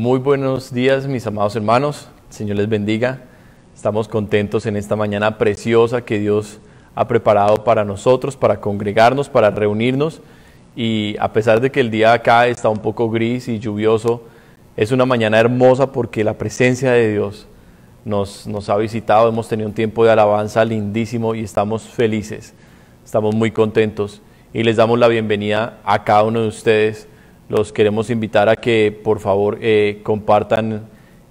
Muy buenos días, mis amados hermanos. El Señor les bendiga. Estamos contentos en esta mañana preciosa que Dios ha preparado para nosotros, para congregarnos, para reunirnos. Y a pesar de que el día acá está un poco gris y lluvioso, es una mañana hermosa porque la presencia de Dios nos ha visitado. Hemos tenido un tiempo de alabanza lindísimo y estamos felices. Estamos muy contentos y les damos la bienvenida a cada uno de ustedes. Los queremos invitar a que por favor compartan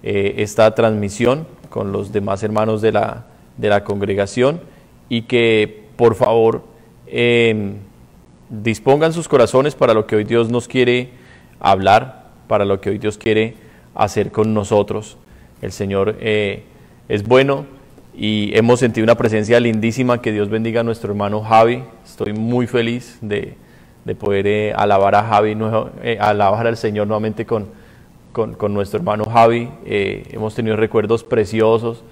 esta transmisión con los demás hermanos de la congregación y que por favor dispongan sus corazones para lo que hoy Dios nos quiere hablar, para lo que hoy Dios quiere hacer con nosotros. El Señor es bueno y hemos sentido una presencia lindísima. Que Dios bendiga a nuestro hermano Javi. Estoy muy feliz de poder alabar a Javi, alabar al Señor nuevamente con nuestro hermano Javi. Hemos tenido recuerdos preciosos.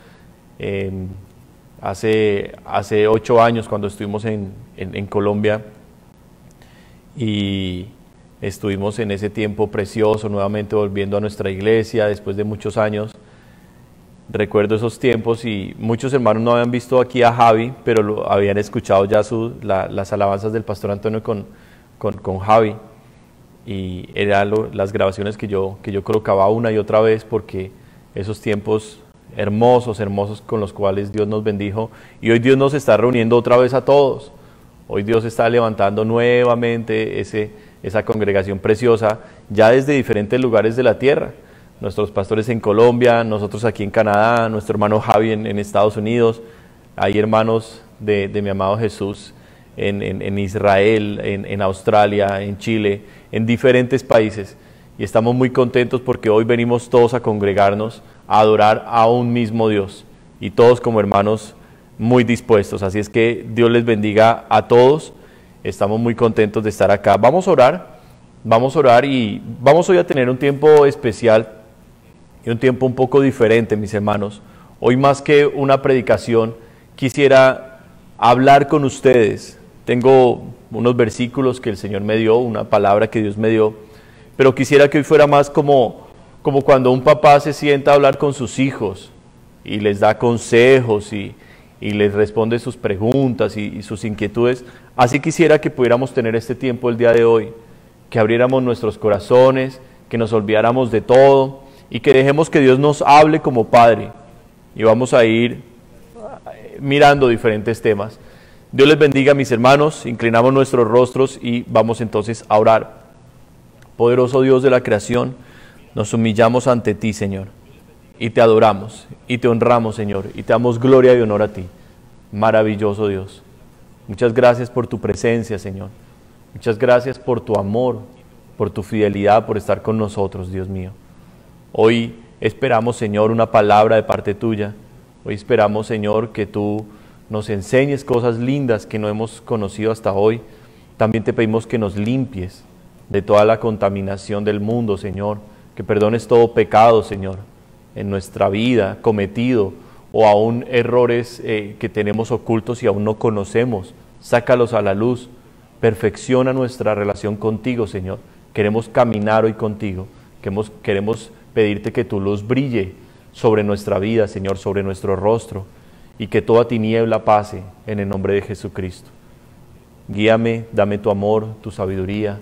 Hace 8 años cuando estuvimos en Colombia y estuvimos en ese tiempo precioso, nuevamente volviendo a nuestra iglesia después de muchos años. Recuerdo esos tiempos y muchos hermanos no habían visto aquí a Javi, pero habían escuchado ya las alabanzas del pastor Antonio con Javi, y eran las grabaciones que yo colocaba una y otra vez, porque esos tiempos hermosos con los cuales Dios nos bendijo, y hoy Dios nos está reuniendo otra vez a todos. Hoy Dios está levantando nuevamente esa congregación preciosa, ya desde diferentes lugares de la tierra. Nuestros pastores en Colombia, nosotros aquí en Canadá, nuestro hermano Javi en Estados Unidos, hay hermanos de mi amado Jesús en Israel, en Australia, en Chile, en diferentes países, y estamos muy contentos porque hoy venimos todos a congregarnos, a adorar a un mismo Dios, y todos como hermanos muy dispuestos. Así es que Dios les bendiga a todos. Estamos muy contentos de estar acá. Vamos a orar y vamos hoy a tener un tiempo especial y un tiempo un poco diferente, mis hermanos. Hoy, más que una predicación, quisiera hablar con ustedes. Tengo unos versículos que el Señor me dio, una palabra que Dios me dio, pero quisiera que hoy fuera más como cuando un papá se sienta a hablar con sus hijos y les da consejos y les responde sus preguntas y sus inquietudes. Así quisiera que pudiéramos tener este tiempo el día de hoy, que abriéramos nuestros corazones, que nos olvidáramos de todo y que dejemos que Dios nos hable como Padre, y vamos a ir mirando diferentes temas. Dios les bendiga, mis hermanos. Inclinamos nuestros rostros y vamos entonces a orar. Poderoso Dios de la creación, nos humillamos ante ti, Señor, y te adoramos y te honramos, Señor, y te damos gloria y honor a ti. Maravilloso Dios, muchas gracias por tu presencia, Señor. Muchas gracias por tu amor, por tu fidelidad, por estar con nosotros, Dios mío. Hoy esperamos, Señor, una palabra de parte tuya. Hoy esperamos, Señor, que tú nos enseñes cosas lindas que no hemos conocido hasta hoy. También te pedimos que nos limpies de toda la contaminación del mundo, Señor, que perdones todo pecado, Señor, en nuestra vida cometido, o aún errores que tenemos ocultos y aún no conocemos. Sácalos a la luz, perfecciona nuestra relación contigo, Señor. Queremos caminar hoy contigo, queremos pedirte que tu luz brille sobre nuestra vida, Señor, sobre nuestro rostro, y que toda tiniebla pase en el nombre de Jesucristo. Guíame, dame tu amor, tu sabiduría,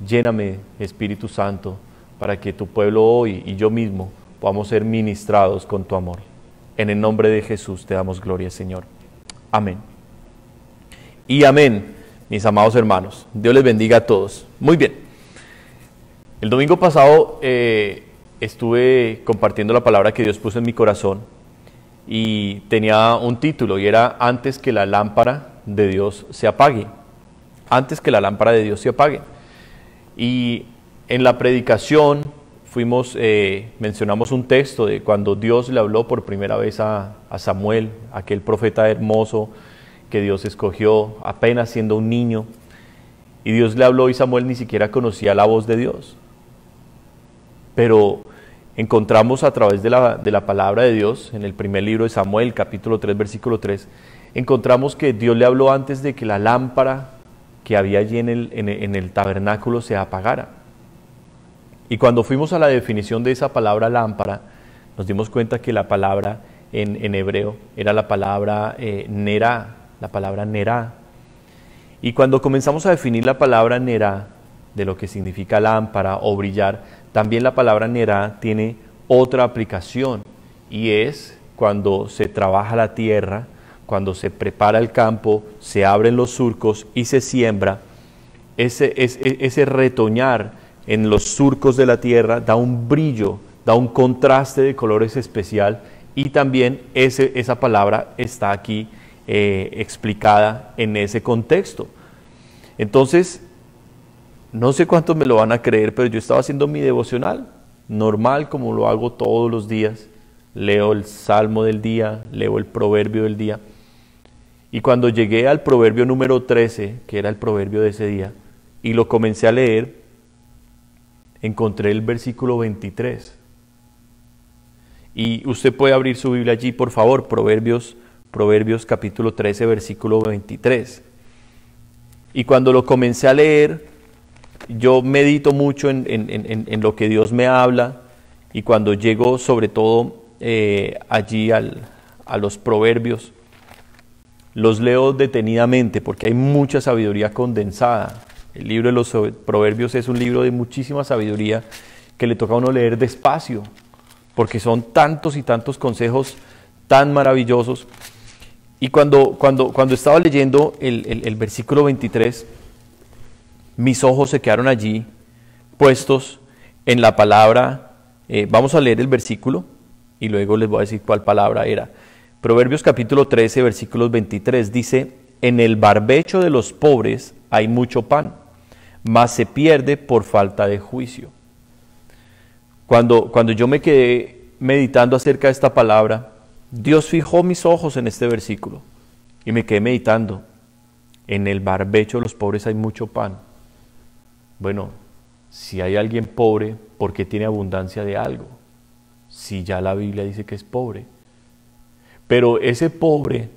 lléname, Espíritu Santo, para que tu pueblo hoy y yo mismo podamos ser ministrados con tu amor. En el nombre de Jesús te damos gloria, Señor. Amén. Y amén, mis amados hermanos. Dios les bendiga a todos. Muy bien. El domingo pasado estuve compartiendo la palabra que Dios puso en mi corazón y tenía un título y era Antes que la lámpara de Dios se apague. Antes que la lámpara de Dios se apague. Y en la predicación mencionamos un texto de cuando Dios le habló por primera vez a Samuel, aquel profeta hermoso que Dios escogió apenas siendo un niño, y Dios le habló y Samuel ni siquiera conocía la voz de Dios. Pero encontramos a través de la palabra de Dios, en el primer libro de Samuel, capítulo 3, versículo 3, encontramos que Dios le habló antes de que la lámpara que había allí en el tabernáculo se apagara. Y cuando fuimos a la definición de esa palabra lámpara, nos dimos cuenta que la palabra en hebreo era la palabra nerá, la palabra nerá. Y cuando comenzamos a definir la palabra nerá, de lo que significa lámpara o brillar, también la palabra nerá tiene otra aplicación, y es cuando se trabaja la tierra, cuando se prepara el campo, se abren los surcos y se siembra. Ese retoñar en los surcos de la tierra da un brillo, da un contraste de colores especial, y también esa palabra está aquí explicada en ese contexto. Entonces, no sé cuántos me lo van a creer, pero yo estaba haciendo mi devocional, normal como lo hago todos los días. Leo el Salmo del día, leo el Proverbio del día. Y cuando llegué al Proverbio número 13, que era el Proverbio de ese día, y lo comencé a leer, encontré el versículo 23. Y usted puede abrir su Biblia allí, por favor, Proverbios capítulo 13, versículo 23. Y cuando lo comencé a leer, yo medito mucho en lo que Dios me habla, y cuando llego sobre todo allí a los proverbios, los leo detenidamente porque hay mucha sabiduría condensada. El libro de los proverbios es un libro de muchísima sabiduría que le toca a uno leer despacio, porque son tantos y tantos consejos tan maravillosos. Y cuando estaba leyendo el versículo 23, mis ojos se quedaron allí puestos en la palabra. Vamos a leer el versículo y luego les voy a decir cuál palabra era. Proverbios capítulo 13, versículos 23, dice: en el barbecho de los pobres hay mucho pan, mas se pierde por falta de juicio. Cuando yo me quedé meditando acerca de esta palabra, Dios fijó mis ojos en este versículo y me quedé meditando. En el barbecho de los pobres hay mucho pan. Bueno, si hay alguien pobre, ¿por qué tiene abundancia de algo? Si ya la Biblia dice que es pobre. Pero ese pobre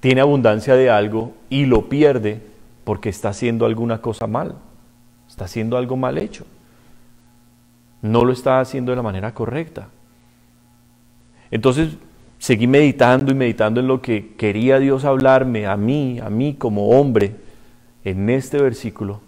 tiene abundancia de algo y lo pierde porque está haciendo alguna cosa mal. Está haciendo algo mal hecho. No lo está haciendo de la manera correcta. Entonces seguí meditando y meditando en lo que quería Dios hablarme a mí como hombre en este versículo.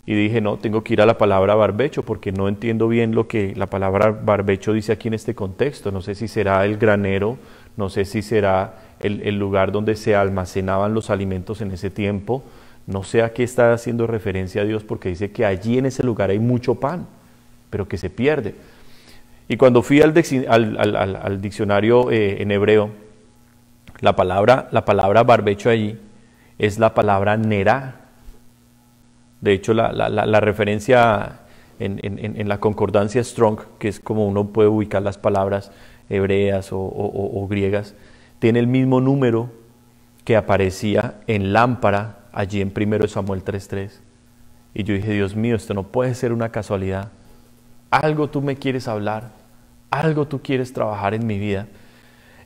Y dije, no, tengo que ir a la palabra barbecho porque no entiendo bien lo que la palabra barbecho dice aquí en este contexto. No sé si será el granero, no sé si será el lugar donde se almacenaban los alimentos en ese tiempo. No sé a qué está haciendo referencia a Dios, porque dice que allí en ese lugar hay mucho pan, pero que se pierde. Y cuando fui al diccionario en hebreo, la palabra barbecho allí es la palabra nerá. De hecho, la referencia en la concordancia Strong, que es como uno puede ubicar las palabras hebreas o griegas, tiene el mismo número que aparecía en lámpara allí en 1 Samuel 3:3. Y yo dije, Dios mío, esto no puede ser una casualidad. Algo tú me quieres hablar, algo tú quieres trabajar en mi vida.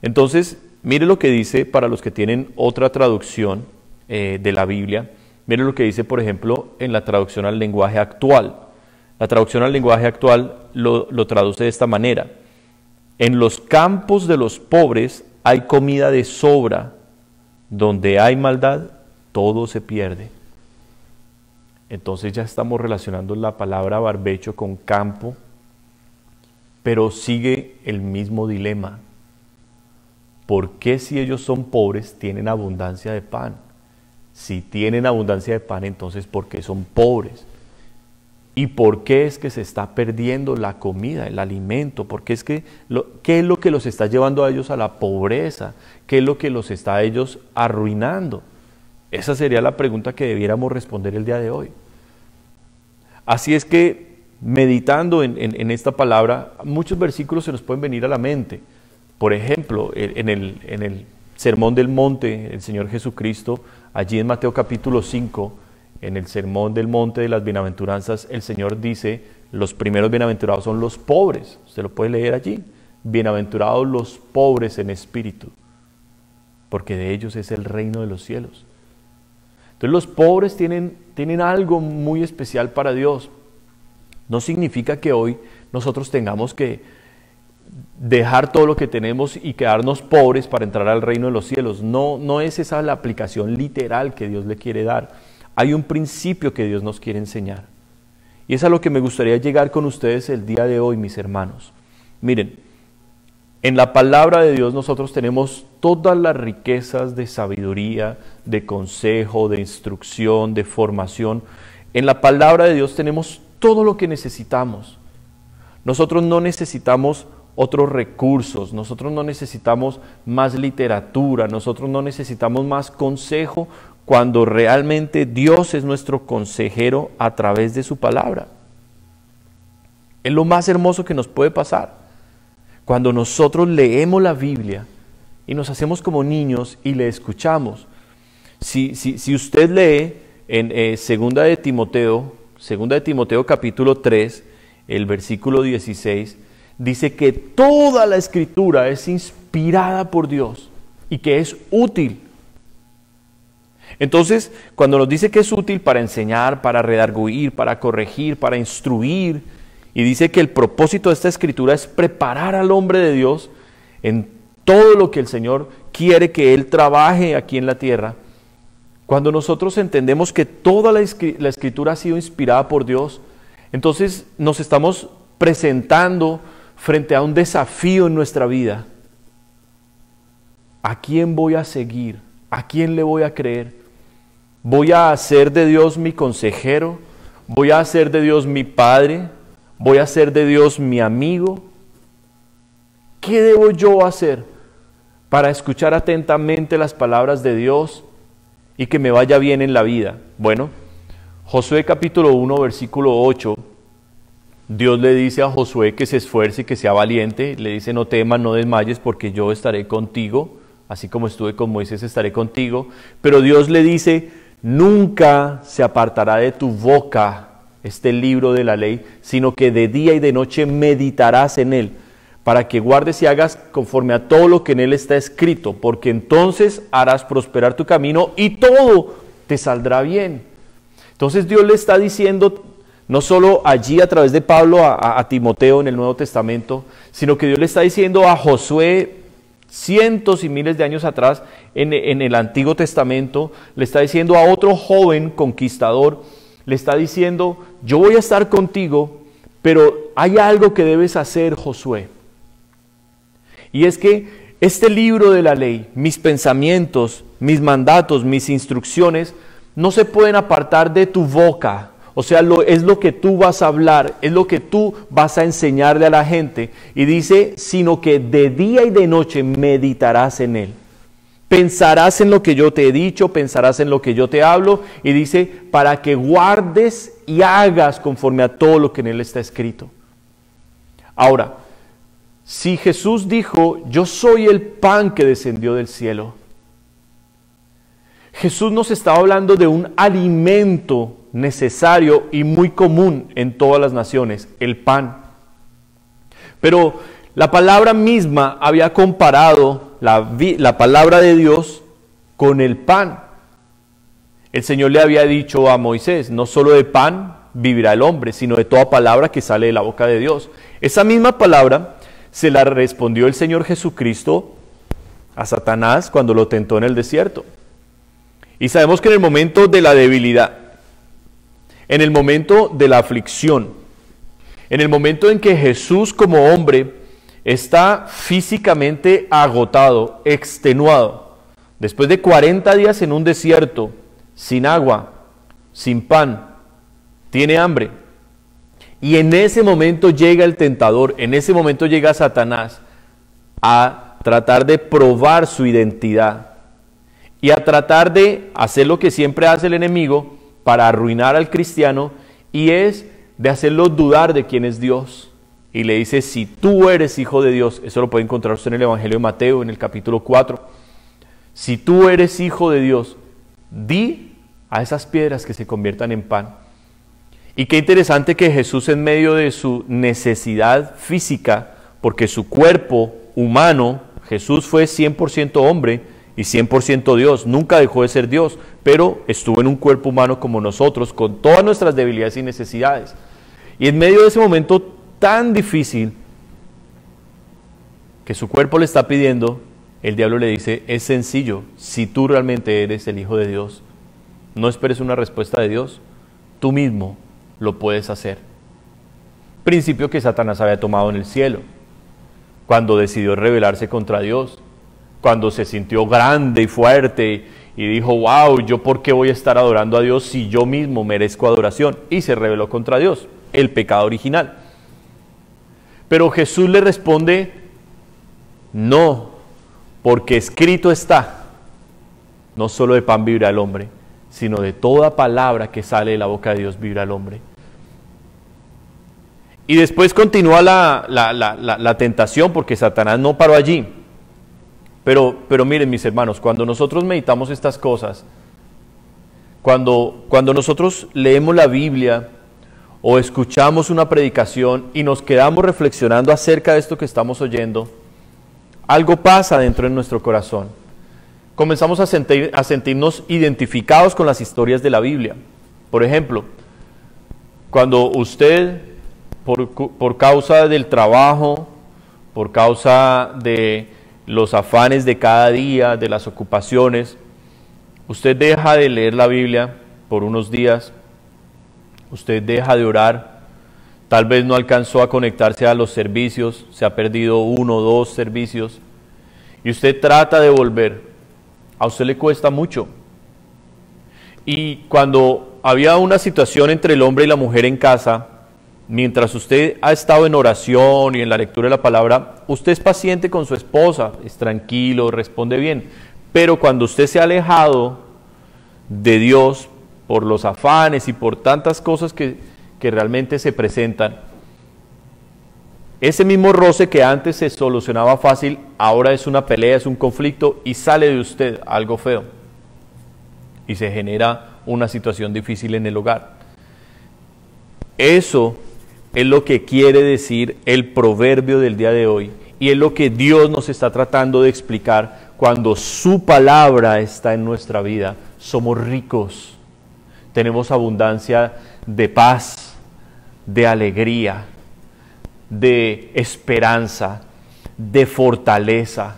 Entonces, mire lo que dice para los que tienen otra traducción de la Biblia. Mire lo que dice, por ejemplo, en la traducción al lenguaje actual. La traducción al lenguaje actual lo traduce de esta manera: en los campos de los pobres hay comida de sobra, donde hay maldad, todo se pierde. Entonces ya estamos relacionando la palabra barbecho con campo, pero sigue el mismo dilema. ¿Por qué si ellos son pobres tienen abundancia de pan? Si tienen abundancia de pan, entonces ¿por qué son pobres? ¿Y por qué es que se está perdiendo la comida, el alimento? ¿Qué es lo que los está llevando a ellos a la pobreza? ¿Qué es lo que los está a ellos arruinando? Esa sería la pregunta que debiéramos responder el día de hoy. Así es que, meditando en esta palabra, muchos versículos se nos pueden venir a la mente. Por ejemplo, en el Sermón del Monte, el Señor Jesucristo, allí en Mateo capítulo 5, en el Sermón del Monte de las Bienaventuranzas, el Señor dice, los primeros bienaventurados son los pobres. Usted lo puede leer allí. Bienaventurados los pobres en espíritu, porque de ellos es el reino de los cielos. Entonces los pobres tienen algo muy especial para Dios. no significa que hoy nosotros tengamos que dejar todo lo que tenemos y quedarnos pobres para entrar al reino de los cielos. No, no es esa la aplicación literal que Dios le quiere dar. Hay un principio que Dios nos quiere enseñar. Y es a lo que me gustaría llegar con ustedes el día de hoy, mis hermanos. Miren, en la palabra de Dios nosotros tenemos todas las riquezas de sabiduría, de consejo, de instrucción, de formación. En la palabra de Dios tenemos todo lo que necesitamos. Nosotros no necesitamos otros recursos, nosotros no necesitamos más literatura, nosotros no necesitamos más consejo cuando realmente Dios es nuestro consejero a través de su palabra. Es lo más hermoso que nos puede pasar. Cuando nosotros leemos la Biblia y nos hacemos como niños y le escuchamos. Si usted lee en Segunda de Timoteo capítulo 3, el versículo 16, dice que toda la Escritura es inspirada por Dios y que es útil. Entonces, cuando nos dice que es útil para enseñar, para redarguir, para corregir, para instruir, y dice que el propósito de esta Escritura es preparar al hombre de Dios en todo lo que el Señor quiere que Él trabaje aquí en la tierra, cuando nosotros entendemos que toda la Escritura ha sido inspirada por Dios, entonces nos estamos presentando frente a un desafío en nuestra vida. ¿A quién voy a seguir? ¿A quién le voy a creer? ¿Voy a hacer de Dios mi consejero? ¿Voy a hacer de Dios mi padre? ¿Voy a hacer de Dios mi amigo? ¿Qué debo yo hacer para escuchar atentamente las palabras de Dios y que me vaya bien en la vida? Bueno, Josué capítulo 1, versículo 8, Dios le dice a Josué que se esfuerce y que sea valiente. Le dice: no temas, no desmayes, porque yo estaré contigo, así como estuve con Moisés, estaré contigo. Pero Dios le dice: nunca se apartará de tu boca este libro de la ley, sino que de día y de noche meditarás en él, para que guardes y hagas conforme a todo lo que en él está escrito, porque entonces harás prosperar tu camino y todo te saldrá bien. Entonces Dios le está diciendo, no solo allí a través de Pablo a Timoteo en el Nuevo Testamento, sino que Dios le está diciendo a Josué cientos y miles de años atrás en el Antiguo Testamento, le está diciendo a otro joven conquistador, le está diciendo: yo voy a estar contigo, pero hay algo que debes hacer, Josué. Y es que este libro de la ley, mis pensamientos, mis mandatos, mis instrucciones, no se pueden apartar de tu boca. O sea, es lo que tú vas a hablar, es lo que tú vas a enseñarle a la gente. Y dice, sino que de día y de noche meditarás en él. Pensarás en lo que yo te he dicho, pensarás en lo que yo te hablo. Y dice, para que guardes y hagas conforme a todo lo que en él está escrito. Ahora, si Jesús dijo, yo soy el pan que descendió del cielo, Jesús nos estaba hablando de un alimento necesario y muy común en todas las naciones, el pan. Pero la palabra misma había comparado la palabra de Dios con el pan. El Señor le había dicho a Moisés, no solo de pan vivirá el hombre, sino de toda palabra que sale de la boca de Dios. Esa misma palabra se la respondió el Señor Jesucristo a Satanás cuando lo tentó en el desierto. Y sabemos que en el momento de la debilidad, en el momento de la aflicción, en el momento en que Jesús como hombre está físicamente agotado, extenuado, después de 40 días en un desierto, sin agua, sin pan, tiene hambre. Y en ese momento llega el tentador, en ese momento llega Satanás a tratar de probar su identidad y a tratar de hacer lo que siempre hace el enemigo para arruinar al cristiano, y es de hacerlo dudar de quién es Dios. Y le dice, si tú eres hijo de Dios, eso lo puede encontrar usted en el Evangelio de Mateo, en el capítulo 4, si tú eres hijo de Dios, di a esas piedras que se conviertan en pan. Y qué interesante que Jesús, en medio de su necesidad física, porque su cuerpo humano, Jesús fue 100% hombre y 100% Dios, nunca dejó de ser Dios, pero estuvo en un cuerpo humano como nosotros, con todas nuestras debilidades y necesidades. Y en medio de ese momento tan difícil que su cuerpo le está pidiendo, el diablo le dice, es sencillo, si tú realmente eres el Hijo de Dios, no esperes una respuesta de Dios, tú mismo lo puedes hacer. Principio que Satanás había tomado en el cielo, cuando decidió rebelarse contra Dios, cuando se sintió grande y fuerte y dijo, wow, ¿yo por qué voy a estar adorando a Dios si yo mismo merezco adoración? Y se rebeló contra Dios, el pecado original. Pero Jesús le responde, no, porque escrito está, no solo de pan vivirá el hombre, sino de toda palabra que sale de la boca de Dios vivirá el hombre. Y después continúa la tentación, porque Satanás no paró allí. Pero miren, mis hermanos, cuando nosotros meditamos estas cosas, cuando nosotros leemos la Biblia o escuchamos una predicación y nos quedamos reflexionando acerca de esto que estamos oyendo, algo pasa dentro de nuestro corazón. Comenzamos a sentirnos identificados con las historias de la Biblia. Por ejemplo, cuando usted, por causa del trabajo, por causa de los afanes de cada día, de las ocupaciones, usted deja de leer la Biblia por unos días, usted deja de orar, tal vez no alcanzó a conectarse a los servicios, se ha perdido 1 o 2 servicios, y usted trata de volver, a usted le cuesta mucho. Y cuando había una situación entre el hombre y la mujer en casa, mientras usted ha estado en oración y en la lectura de la palabra, usted es paciente con su esposa, es tranquilo, responde bien. Pero cuando usted se ha alejado de Dios por los afanes y por tantas cosas que realmente se presentan, ese mismo roce que antes se solucionaba fácil, ahora es una pelea, es un conflicto y sale de usted algo feo. Y se genera una situación difícil en el hogar. Eso es lo que quiere decir el proverbio del día de hoy y es lo que Dios nos está tratando de explicar cuando su palabra está en nuestra vida. Somos ricos, tenemos abundancia de paz, de alegría, de esperanza, de fortaleza.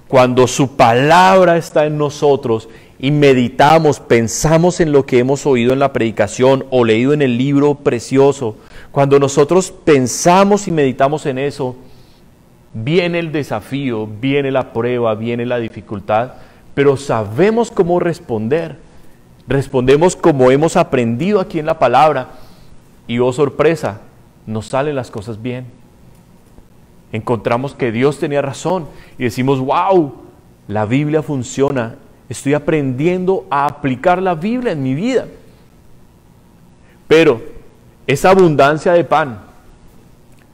Cuando su palabra está en nosotros y meditamos, pensamos en lo que hemos oído en la predicación o leído en el libro precioso, cuando nosotros pensamos y meditamos en eso, viene el desafío, viene la prueba, viene la dificultad, pero sabemos cómo responder. Respondemos como hemos aprendido aquí en la palabra y oh sorpresa, nos salen las cosas bien. Encontramos que Dios tenía razón y decimos, wow, la Biblia funciona. Estoy aprendiendo a aplicar la Biblia en mi vida. Pero esa abundancia de pan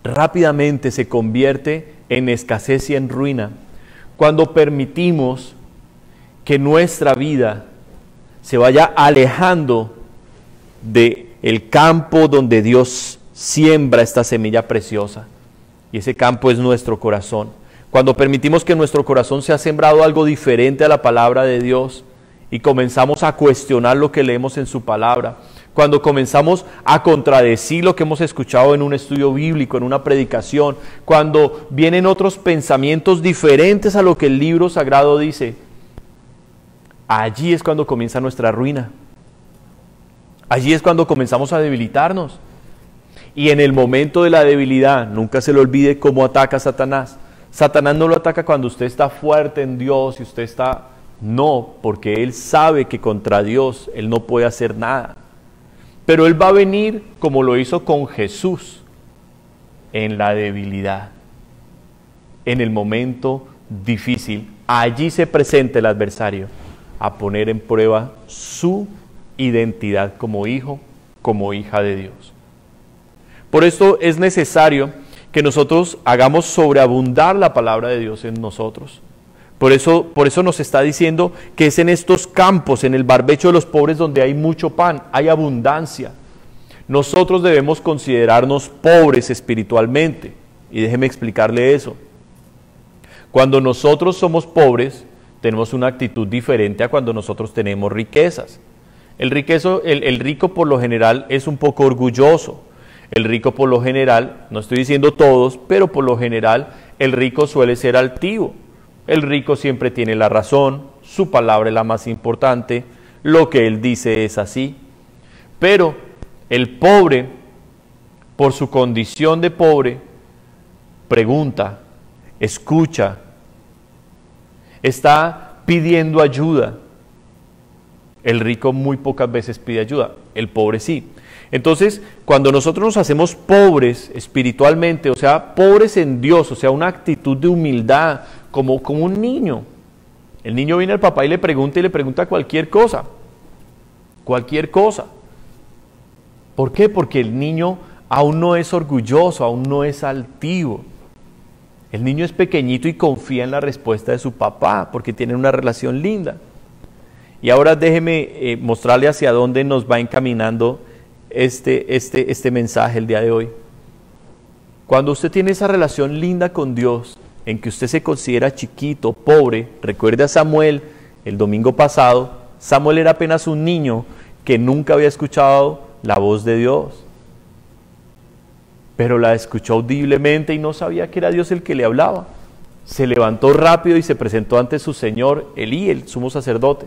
rápidamente se convierte en escasez y en ruina cuando permitimos que nuestra vida se vaya alejando del campo donde Dios siembra esta semilla preciosa. Y ese campo es nuestro corazón. Cuando permitimos que en nuestro corazón sea sembrado algo diferente a la palabra de Dios y comenzamos a cuestionar lo que leemos en su palabra, cuando comenzamos a contradecir lo que hemos escuchado en un estudio bíblico, en una predicación, cuando vienen otros pensamientos diferentes a lo que el libro sagrado dice, allí es cuando comienza nuestra ruina. Allí es cuando comenzamos a debilitarnos. Y en el momento de la debilidad, nunca se le olvide cómo ataca a Satanás. Satanás no lo ataca cuando usted está fuerte en Dios y usted está... No, porque él sabe que contra Dios él no puede hacer nada. Pero él va a venir como lo hizo con Jesús, en la debilidad, en el momento difícil. Allí se presenta el adversario a poner en prueba su identidad como hijo, como hija de Dios. Por esto es necesario que nosotros hagamos sobreabundar la palabra de Dios en nosotros. Por eso nos está diciendo que es en estos campos, en el barbecho de los pobres, donde hay mucho pan, hay abundancia. Nosotros debemos considerarnos pobres espiritualmente. Y déjeme explicarle eso. Cuando nosotros somos pobres, tenemos una actitud diferente a cuando nosotros tenemos riquezas. El rico por lo general es un poco orgulloso. El rico por lo general, no estoy diciendo todos, pero por lo general el rico suele ser altivo. El rico siempre tiene la razón, su palabra es la más importante, lo que él dice es así. Pero el pobre, por su condición de pobre, pregunta, escucha, está pidiendo ayuda. El rico muy pocas veces pide ayuda, el pobre sí. Entonces, cuando nosotros nos hacemos pobres espiritualmente, o sea, pobres en Dios, o sea, una actitud de humildad, como un niño. El niño viene al papá y le pregunta cualquier cosa. Cualquier cosa. ¿Por qué? Porque el niño aún no es orgulloso, aún no es altivo. El niño es pequeñito y confía en la respuesta de su papá, porque tienen una relación linda. Y ahora déjeme mostrarle hacia dónde nos va encaminando este mensaje el día de hoy. Cuando usted tiene esa relación linda con Dios, en que usted se considera chiquito, pobre, recuerde a Samuel el domingo pasado. Samuel era apenas un niño que nunca había escuchado la voz de Dios, pero la escuchó audiblemente y no sabía que era Dios el que le hablaba. Se levantó rápido y se presentó ante su señor Elí, el sumo sacerdote.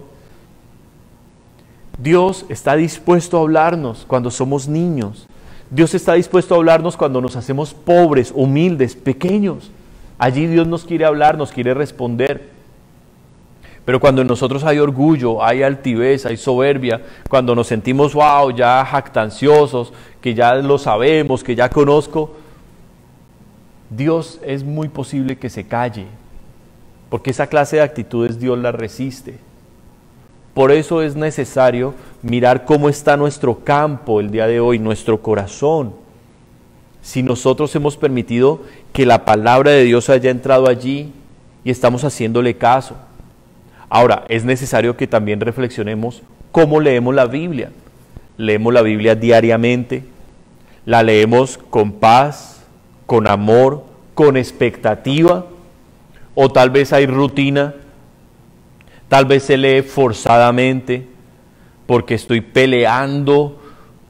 Dios está dispuesto a hablarnos cuando somos niños. Dios está dispuesto a hablarnos cuando nos hacemos pobres, humildes, pequeños. Allí Dios nos quiere hablar, nos quiere responder. Pero cuando en nosotros hay orgullo, hay altivez, hay soberbia, cuando nos sentimos, wow, ya jactanciosos, que ya lo sabemos, que ya conozco, Dios es muy posible que se calle, porque esa clase de actitudes Dios la resiste. Por eso es necesario mirar cómo está nuestro campo el día de hoy, nuestro corazón. Si nosotros hemos permitido que la palabra de Dios haya entrado allí y estamos haciéndole caso. Ahora, es necesario que también reflexionemos cómo leemos la Biblia. Leemos la Biblia diariamente, la leemos con paz, con amor, con expectativa, o tal vez hay rutina. Tal vez se lee forzadamente porque estoy peleando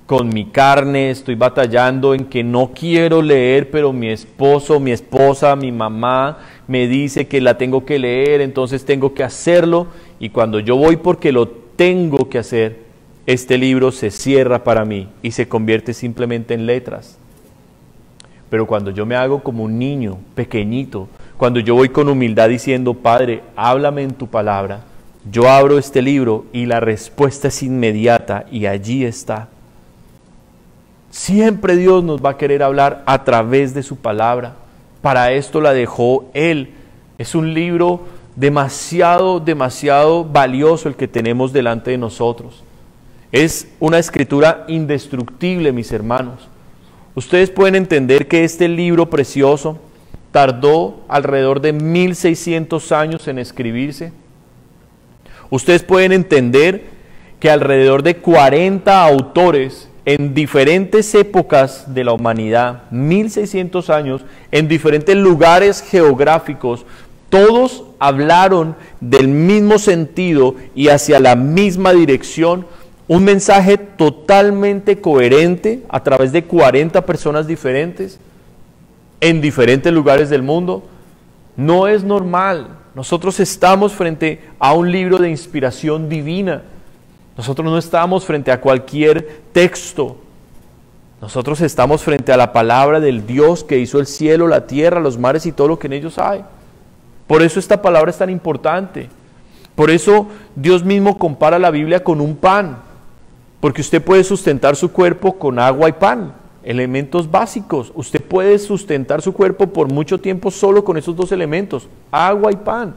con mi carne, estoy batallando en que no quiero leer, pero mi esposo, mi esposa, mi mamá me dice que la tengo que leer, entonces tengo que hacerlo. Y cuando yo voy porque lo tengo que hacer, este libro se cierra para mí y se convierte simplemente en letras. Pero cuando yo me hago como un niño pequeñito, cuando yo voy con humildad diciendo, Padre, háblame en tu palabra, yo abro este libro y la respuesta es inmediata y allí está. Siempre Dios nos va a querer hablar a través de su palabra. Para esto la dejó Él. Es un libro demasiado valioso el que tenemos delante de nosotros. Es una escritura indestructible, mis hermanos. Ustedes pueden entender que este libro precioso tardó alrededor de 1600 años en escribirse. Ustedes pueden entender que alrededor de 40 autores en diferentes épocas de la humanidad, 1600 años, en diferentes lugares geográficos, todos hablaron del mismo sentido y hacia la misma dirección, un mensaje totalmente coherente a través de 40 personas diferentes en diferentes lugares del mundo. No es normal. Nosotros estamos frente a un libro de inspiración divina. Nosotros no estamos frente a cualquier texto. Nosotros estamos frente a la palabra del Dios que hizo el cielo, la tierra, los mares y todo lo que en ellos hay. Por eso esta palabra es tan importante. Por eso Dios mismo compara la Biblia con un pan. Porque usted puede sustentar su cuerpo con agua y pan, elementos básicos. Usted puede sustentar su cuerpo por mucho tiempo solo con esos dos elementos, agua y pan.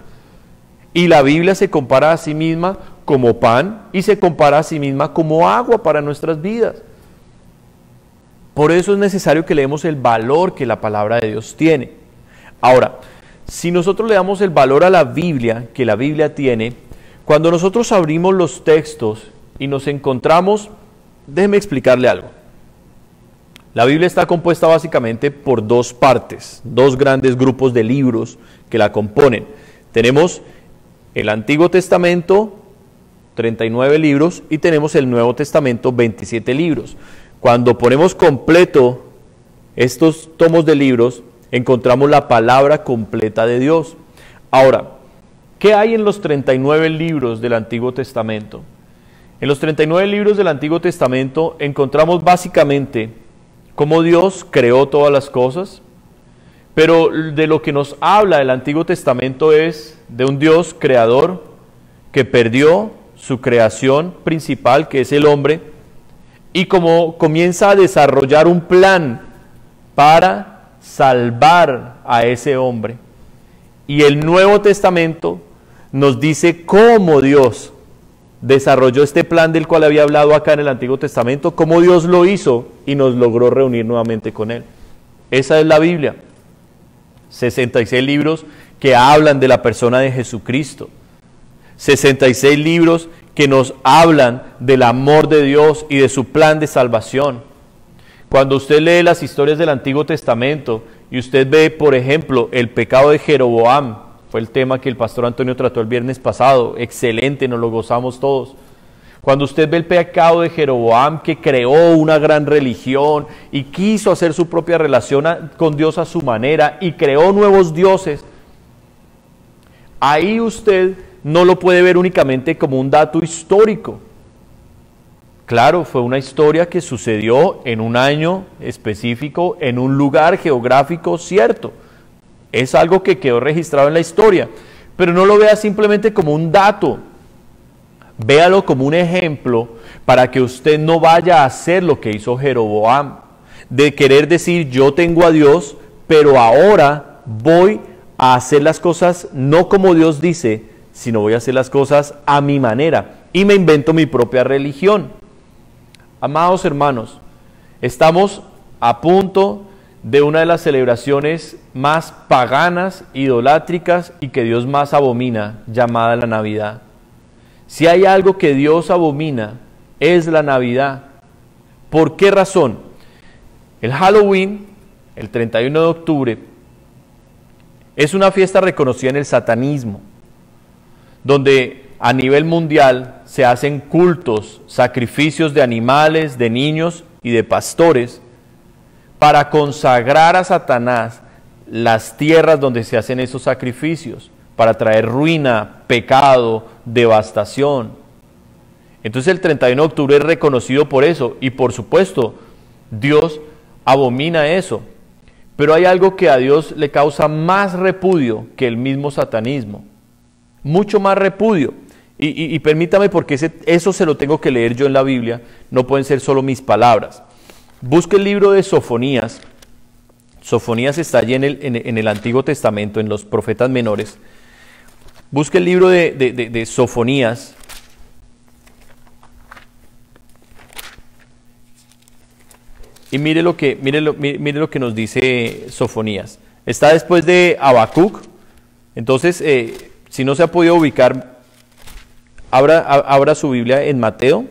Y la Biblia se compara a sí misma como pan y se compara a sí misma como agua para nuestras vidas. Por eso es necesario que leemos el valor que la palabra de Dios tiene. Ahora, si nosotros le damos el valor a la Biblia que la Biblia tiene, cuando nosotros abrimos los textos y nos encontramos, déjeme explicarle algo. La Biblia está compuesta básicamente por dos partes, dos grandes grupos de libros que la componen. Tenemos el Antiguo Testamento, 39 libros, y tenemos el Nuevo Testamento, 27 libros. Cuando ponemos completo estos tomos de libros, encontramos la palabra completa de Dios. Ahora, ¿qué hay en los 39 libros del Antiguo Testamento? En los 39 libros del Antiguo Testamento encontramos básicamente cómo Dios creó todas las cosas, pero de lo que nos habla el Antiguo Testamento es de un Dios creador que perdió su creación principal, que es el hombre, y como comienza a desarrollar un plan para salvar a ese hombre. Y el Nuevo Testamento nos dice cómo Dios desarrolló este plan del cual había hablado acá en el Antiguo Testamento, cómo Dios lo hizo y nos logró reunir nuevamente con Él. Esa es la Biblia. 66 libros que hablan de la persona de Jesucristo. 66 libros que nos hablan del amor de Dios y de su plan de salvación. Cuando usted lee las historias del Antiguo Testamento y usted ve, por ejemplo, el pecado de Jeroboam, fue el tema que el pastor Antonio trató el viernes pasado, excelente, nos lo gozamos todos. Cuando usted ve el pecado de Jeroboam, que creó una gran religión y quiso hacer su propia relación con Dios a su manera y creó nuevos dioses, ahí usted no lo puede ver únicamente como un dato histórico. Claro, fue una historia que sucedió en un año específico, en un lugar geográfico cierto. Es algo que quedó registrado en la historia, pero no lo vea simplemente como un dato. Véalo como un ejemplo para que usted no vaya a hacer lo que hizo Jeroboam, de querer decir yo tengo a Dios, pero ahora voy a hacer las cosas no como Dios dice, sino voy a hacer las cosas a mi manera y me invento mi propia religión. Amados hermanos, estamos a punto de una de las celebraciones más paganas, idolátricas y que Dios más abomina, llamada la Navidad. Si hay algo que Dios abomina, es la Navidad. ¿Por qué razón? El Halloween, el 31 de octubre, es una fiesta reconocida en el satanismo, donde a nivel mundial se hacen cultos, sacrificios de animales, de niños y de pastores, para consagrar a Satanás las tierras donde se hacen esos sacrificios, para traer ruina, pecado, devastación. Entonces el 31 de octubre es reconocido por eso, y por supuesto, Dios abomina eso. Pero hay algo que a Dios le causa más repudio que el mismo satanismo, mucho más repudio. Y permítame, porque eso se lo tengo que leer yo en la Biblia, no pueden ser solo mis palabras. Busque el libro de Sofonías. Sofonías está allí en el Antiguo Testamento, en los profetas menores. Busque el libro de Sofonías. Y mire lo que nos dice Sofonías. Está después de Habacuc. Entonces, si no se ha podido ubicar, abra su Biblia en Mateo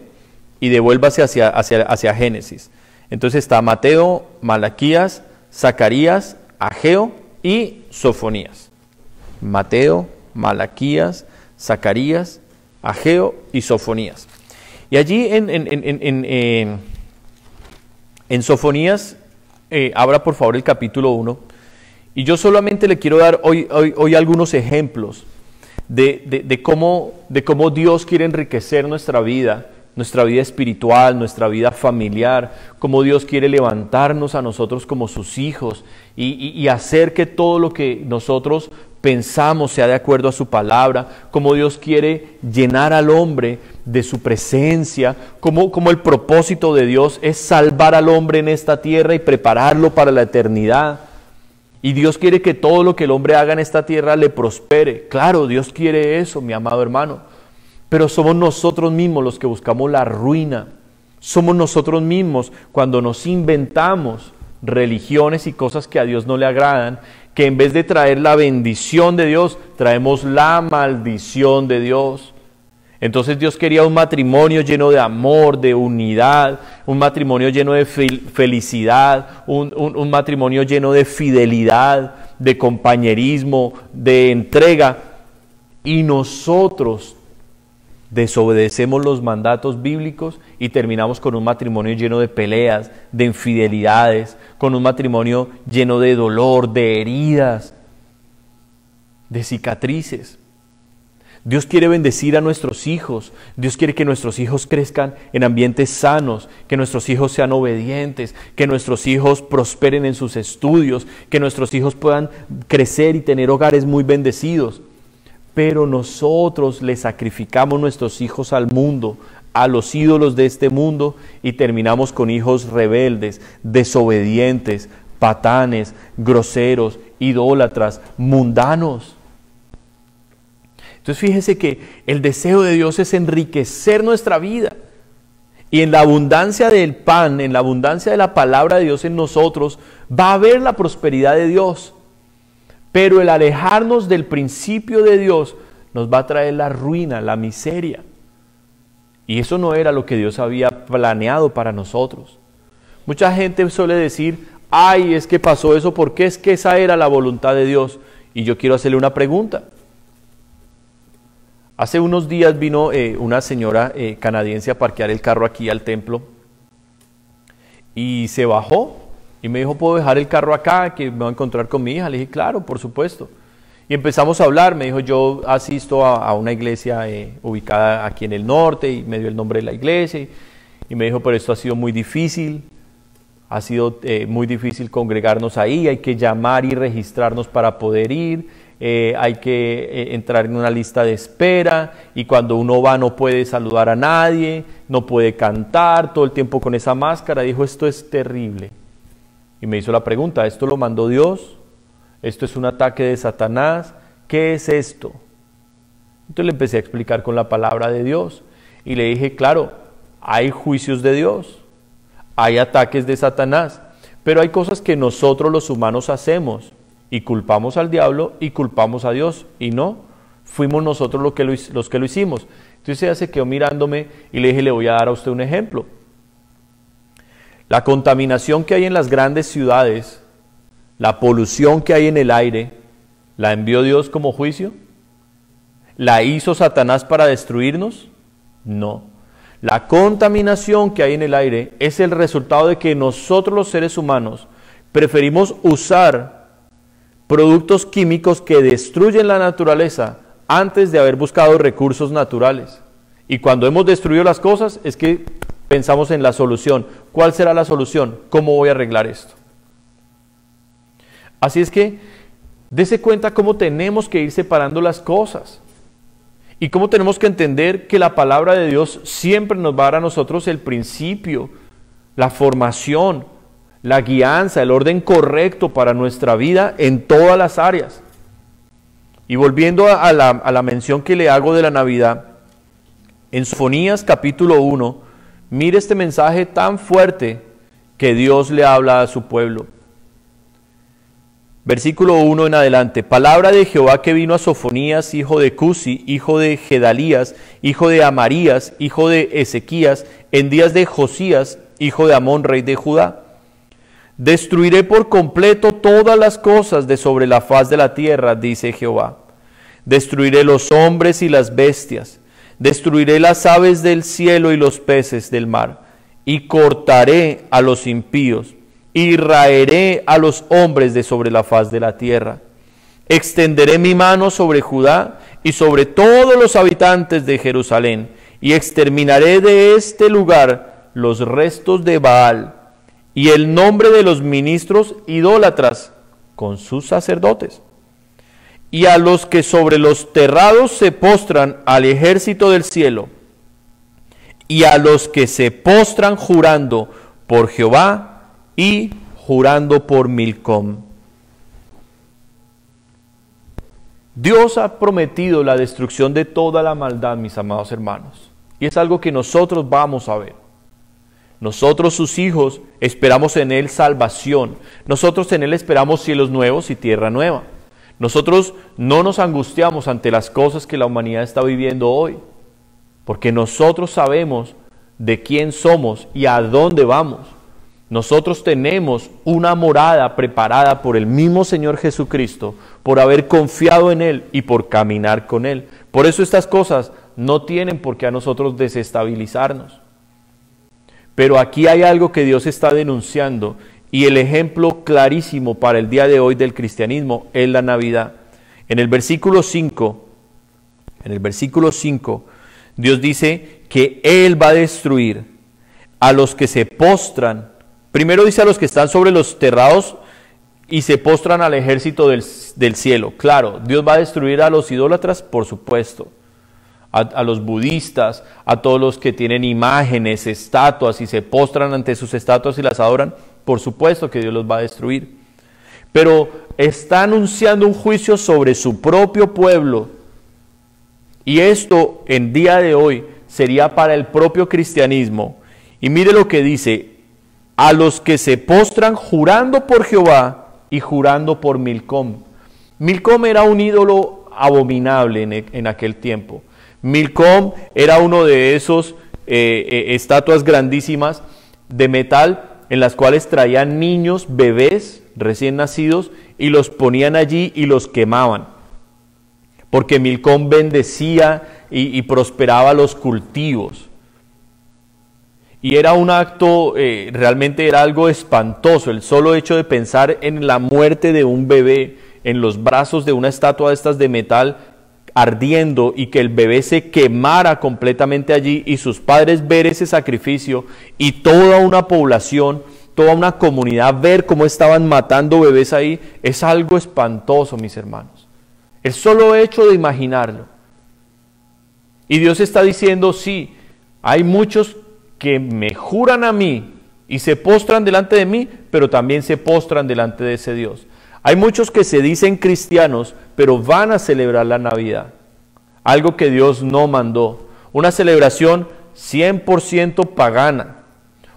y devuélvase hacia Génesis. Entonces está Mateo, Malaquías, Zacarías, Ageo y Sofonías. Mateo, Malaquías, Zacarías, Ageo y Sofonías. Y allí en Sofonías, abra por favor el capítulo 1, y yo solamente le quiero dar hoy algunos ejemplos de cómo Dios quiere enriquecer nuestra vida espiritual, nuestra vida familiar, cómo Dios quiere levantarnos a nosotros como sus hijos y hacer que todo lo que nosotros pensamos sea de acuerdo a su palabra, cómo Dios quiere llenar al hombre de su presencia, cómo el propósito de Dios es salvar al hombre en esta tierra y prepararlo para la eternidad. Y Dios quiere que todo lo que el hombre haga en esta tierra le prospere. Claro, Dios quiere eso, mi amado hermano. Pero somos nosotros mismos los que buscamos la ruina. Somos nosotros mismos cuando nos inventamos religiones y cosas que a Dios no le agradan, que en vez de traer la bendición de Dios, traemos la maldición de Dios. Entonces Dios quería un matrimonio lleno de amor, de unidad, un matrimonio lleno de felicidad, un matrimonio lleno de fidelidad, de compañerismo, de entrega. Y nosotros desobedecemos los mandatos bíblicos y terminamos con un matrimonio lleno de peleas, de infidelidades, con un matrimonio lleno de dolor, de heridas, de cicatrices. Dios quiere bendecir a nuestros hijos. Dios quiere que nuestros hijos crezcan en ambientes sanos, que nuestros hijos sean obedientes, que nuestros hijos prosperen en sus estudios, que nuestros hijos puedan crecer y tener hogares muy bendecidos. Pero nosotros le sacrificamos nuestros hijos al mundo, a los ídolos de este mundo, y terminamos con hijos rebeldes, desobedientes, patanes, groseros, idólatras, mundanos. Entonces fíjese que el deseo de Dios es enriquecer nuestra vida. Y en la abundancia del pan, en la abundancia de la palabra de Dios en nosotros, va a haber la prosperidad de Dios. Pero el alejarnos del principio de Dios nos va a traer la ruina, la miseria. Y eso no era lo que Dios había planeado para nosotros. Mucha gente suele decir, ay, es que pasó eso porque es que esa era la voluntad de Dios. Y yo quiero hacerle una pregunta. Hace unos días vino una señora canadiense a parquear el carro aquí al templo y se bajó y me dijo, ¿puedo dejar el carro acá que me voy a encontrar con mi hija? Le dije, claro, por supuesto. Y empezamos a hablar, me dijo, yo asisto a una iglesia ubicada aquí en el norte, y me dio el nombre de la iglesia y me dijo, pero esto ha sido muy difícil, muy difícil congregarnos ahí, hay que llamar y registrarnos para poder ir. Hay que entrar en una lista de espera y cuando uno va no puede saludar a nadie, no puede cantar, todo el tiempo con esa máscara. Dijo, esto es terrible. Y me hizo la pregunta, ¿esto lo mandó Dios? ¿Esto es un ataque de Satanás? ¿Qué es esto? Entonces le empecé a explicar con la palabra de Dios y le dije, claro, hay juicios de Dios, hay ataques de Satanás, pero hay cosas que nosotros los humanos hacemos y culpamos al diablo y culpamos a Dios, y no, fuimos nosotros los que lo hicimos. Entonces ella se quedó mirándome y le dije, le voy a dar a usted un ejemplo. La contaminación que hay en las grandes ciudades, la polución que hay en el aire, ¿la envió Dios como juicio? ¿La hizo Satanás para destruirnos? No. La contaminación que hay en el aire es el resultado de que nosotros los seres humanos preferimos usar productos químicos que destruyen la naturaleza antes de haber buscado recursos naturales. Y cuando hemos destruido las cosas es que pensamos en la solución. ¿Cuál será la solución? ¿Cómo voy a arreglar esto? Así es que dése cuenta cómo tenemos que ir separando las cosas y cómo tenemos que entender que la palabra de Dios siempre nos va a dar a nosotros el principio, la formación, la guianza, el orden correcto para nuestra vida en todas las áreas. Y volviendo a la mención que le hago de la Navidad, en Sofonías capítulo 1, mire este mensaje tan fuerte que Dios le habla a su pueblo. Versículo 1 en adelante, palabra de Jehová que vino a Sofonías, hijo de Cusi, hijo de Gedalías, hijo de Amarías, hijo de Ezequías, en días de Josías, hijo de Amón, rey de Judá. Destruiré por completo todas las cosas de sobre la faz de la tierra, dice Jehová. Destruiré los hombres y las bestias, destruiré las aves del cielo y los peces del mar, y cortaré a los impíos, y raeré a los hombres de sobre la faz de la tierra. Extenderé mi mano sobre Judá y sobre todos los habitantes de Jerusalén, y exterminaré de este lugar los restos de Baal, y el nombre de los ministros idólatras con sus sacerdotes, y a los que sobre los terrados se postran al ejército del cielo, y a los que se postran jurando por Jehová y jurando por Milcom. Dios ha prometido la destrucción de toda la maldad, mis amados hermanos, y es algo que nosotros vamos a ver. Nosotros, sus hijos, esperamos en Él salvación. Nosotros en Él esperamos cielos nuevos y tierra nueva. Nosotros no nos angustiamos ante las cosas que la humanidad está viviendo hoy, porque nosotros sabemos de quién somos y a dónde vamos. Nosotros tenemos una morada preparada por el mismo Señor Jesucristo, por haber confiado en Él y por caminar con Él. Por eso estas cosas no tienen por qué a nosotros desestabilizarnos. Pero aquí hay algo que Dios está denunciando, y el ejemplo clarísimo para el día de hoy del cristianismo es la Navidad. En el versículo 5, Dios dice que Él va a destruir a los que se postran. Primero dice a los que están sobre los terrados y se postran al ejército del cielo. Claro, Dios va a destruir a los idólatras, por supuesto. A los budistas, a todos los que tienen imágenes, estatuas y se postran ante sus estatuas y las adoran, por supuesto que Dios los va a destruir. Pero está anunciando un juicio sobre su propio pueblo. Y esto en día de hoy sería para el propio cristianismo. Y mire lo que dice: a los que se postran jurando por Jehová y jurando por Milcom. Milcom era un ídolo abominable en aquel tiempo. Milcom era uno de esos estatuas grandísimas de metal en las cuales traían niños, bebés recién nacidos, y los ponían allí y los quemaban. Porque Milcom bendecía y prosperaba los cultivos. Y era un acto, realmente era algo espantoso, el solo hecho de pensar en la muerte de un bebé en los brazos de una estatua de estas de metal ardiendo, y que el bebé se quemara completamente allí y sus padres ver ese sacrificio, y toda una población, toda una comunidad ver cómo estaban matando bebés ahí, es algo espantoso, mis hermanos. El solo hecho de imaginarlo. Y Dios está diciendo, sí, hay muchos que me juran a mí y se postran delante de mí, pero también se postran delante de ese Dios. Hay muchos que se dicen cristianos, pero van a celebrar la Navidad, algo que Dios no mandó, una celebración 100% pagana,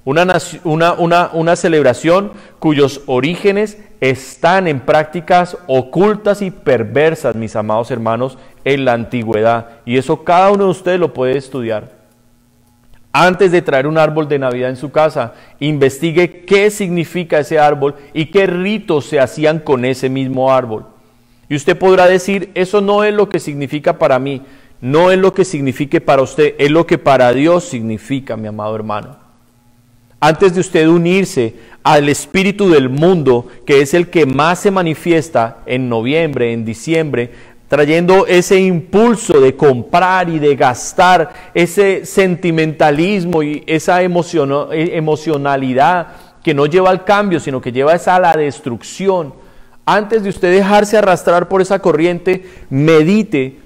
una celebración cuyos orígenes están en prácticas ocultas y perversas, mis amados hermanos, en la antigüedad, y eso cada uno de ustedes lo puede estudiar. Antes de traer un árbol de Navidad en su casa, investigue qué significa ese árbol y qué ritos se hacían con ese mismo árbol. Y usted podrá decir, eso no es lo que significa para mí, no es lo que signifique para usted, es lo que para Dios significa, mi amado hermano. Antes de usted unirse al espíritu del mundo, que es el que más se manifiesta en noviembre, en diciembre, trayendo ese impulso de comprar y de gastar, ese sentimentalismo y esa emocionalidad que no lleva al cambio, sino que lleva a la destrucción. Antes de usted dejarse arrastrar por esa corriente, medite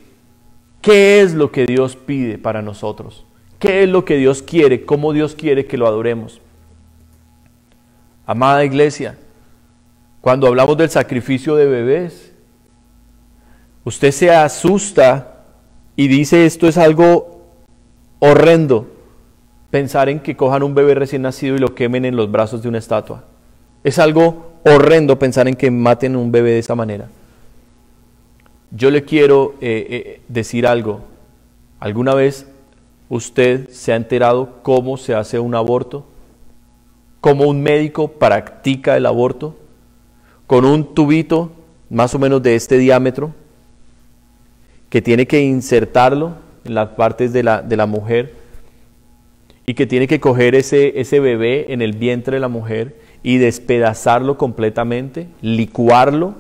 qué es lo que Dios pide para nosotros, qué es lo que Dios quiere, cómo Dios quiere que lo adoremos. Amada iglesia, cuando hablamos del sacrificio de bebés, usted se asusta y dice, esto es algo horrendo, pensar en que cojan un bebé recién nacido y lo quemen en los brazos de una estatua. Es algo horrendo pensar en que maten a un bebé de esa manera. Yo le quiero decir algo. ¿Alguna vez usted se ha enterado cómo se hace un aborto? ¿Cómo un médico practica el aborto? Con un tubito más o menos de este diámetro, que tiene que insertarlo en las partes de la mujer, y que tiene que coger ese bebé en el vientre de la mujer y despedazarlo completamente, licuarlo,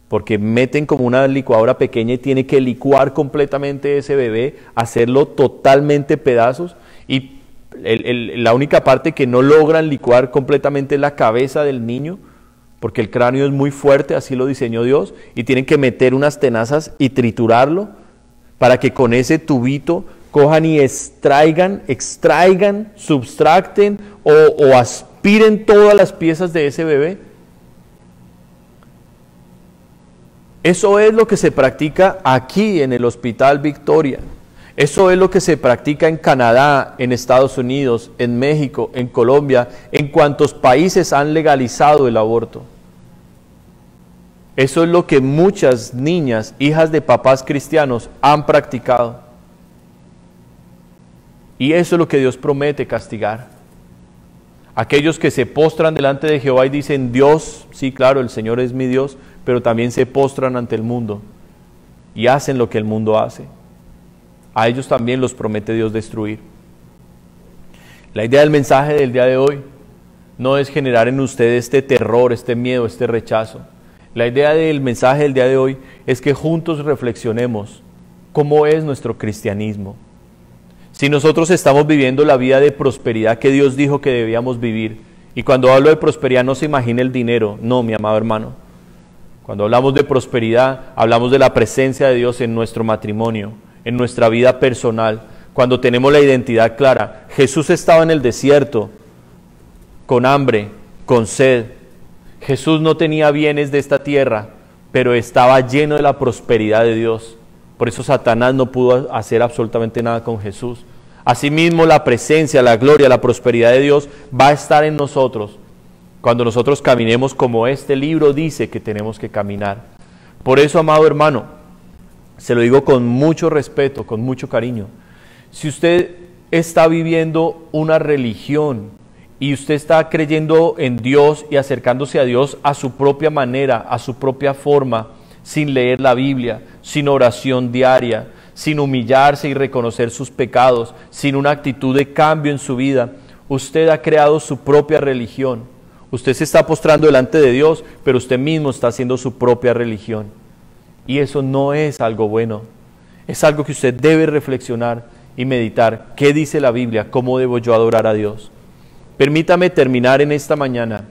porque meten como una licuadora pequeña y tiene que licuar completamente ese bebé, hacerlo totalmente pedazos, y la única parte que no logran licuar completamente es la cabeza del niño, porque el cráneo es muy fuerte, así lo diseñó Dios, y tienen que meter unas tenazas y triturarlo para que con ese tubito cojan y extraigan, subtracten o aspiren todas las piezas de ese bebé. Eso es lo que se practica aquí en el Hospital Victoria. Eso es lo que se practica en Canadá, en Estados Unidos, en México, en Colombia, en cuantos países han legalizado el aborto. Eso es lo que muchas niñas, hijas de papás cristianos, han practicado. Y eso es lo que Dios promete castigar. Aquellos que se postran delante de Jehová y dicen, Dios, sí, claro, el Señor es mi Dios, pero también se postran ante el mundo y hacen lo que el mundo hace. a ellos también los promete Dios destruir. La idea del mensaje del día de hoy no es generar en ustedes este terror, este miedo, este rechazo. La idea del mensaje del día de hoy es que juntos reflexionemos cómo es nuestro cristianismo. Si nosotros estamos viviendo la vida de prosperidad que Dios dijo que debíamos vivir, y cuando hablo de prosperidad no se imagine el dinero, no, mi amado hermano. Cuando hablamos de prosperidad, hablamos de la presencia de Dios en nuestro matrimonio, en nuestra vida personal, cuando tenemos la identidad clara. Jesús estaba en el desierto, con hambre, con sed. Jesús no tenía bienes de esta tierra, pero estaba lleno de la prosperidad de Dios. Por eso Satanás no pudo hacer absolutamente nada con Jesús. Asimismo, la presencia, la gloria, la prosperidad de Dios va a estar en nosotros cuando nosotros caminemos como este libro dice que tenemos que caminar. Por eso, amado hermano, se lo digo con mucho respeto, con mucho cariño. Si usted está viviendo una religión y usted está creyendo en Dios y acercándose a Dios a su propia manera, a su propia forma, sin leer la Biblia, sin oración diaria, sin humillarse y reconocer sus pecados, sin una actitud de cambio en su vida, usted ha creado su propia religión. Usted se está postrando delante de Dios, pero usted mismo está haciendo su propia religión. Y eso no es algo bueno. Es algo que usted debe reflexionar y meditar. ¿Qué dice la Biblia? ¿Cómo debo yo adorar a Dios? Permítame terminar en esta mañana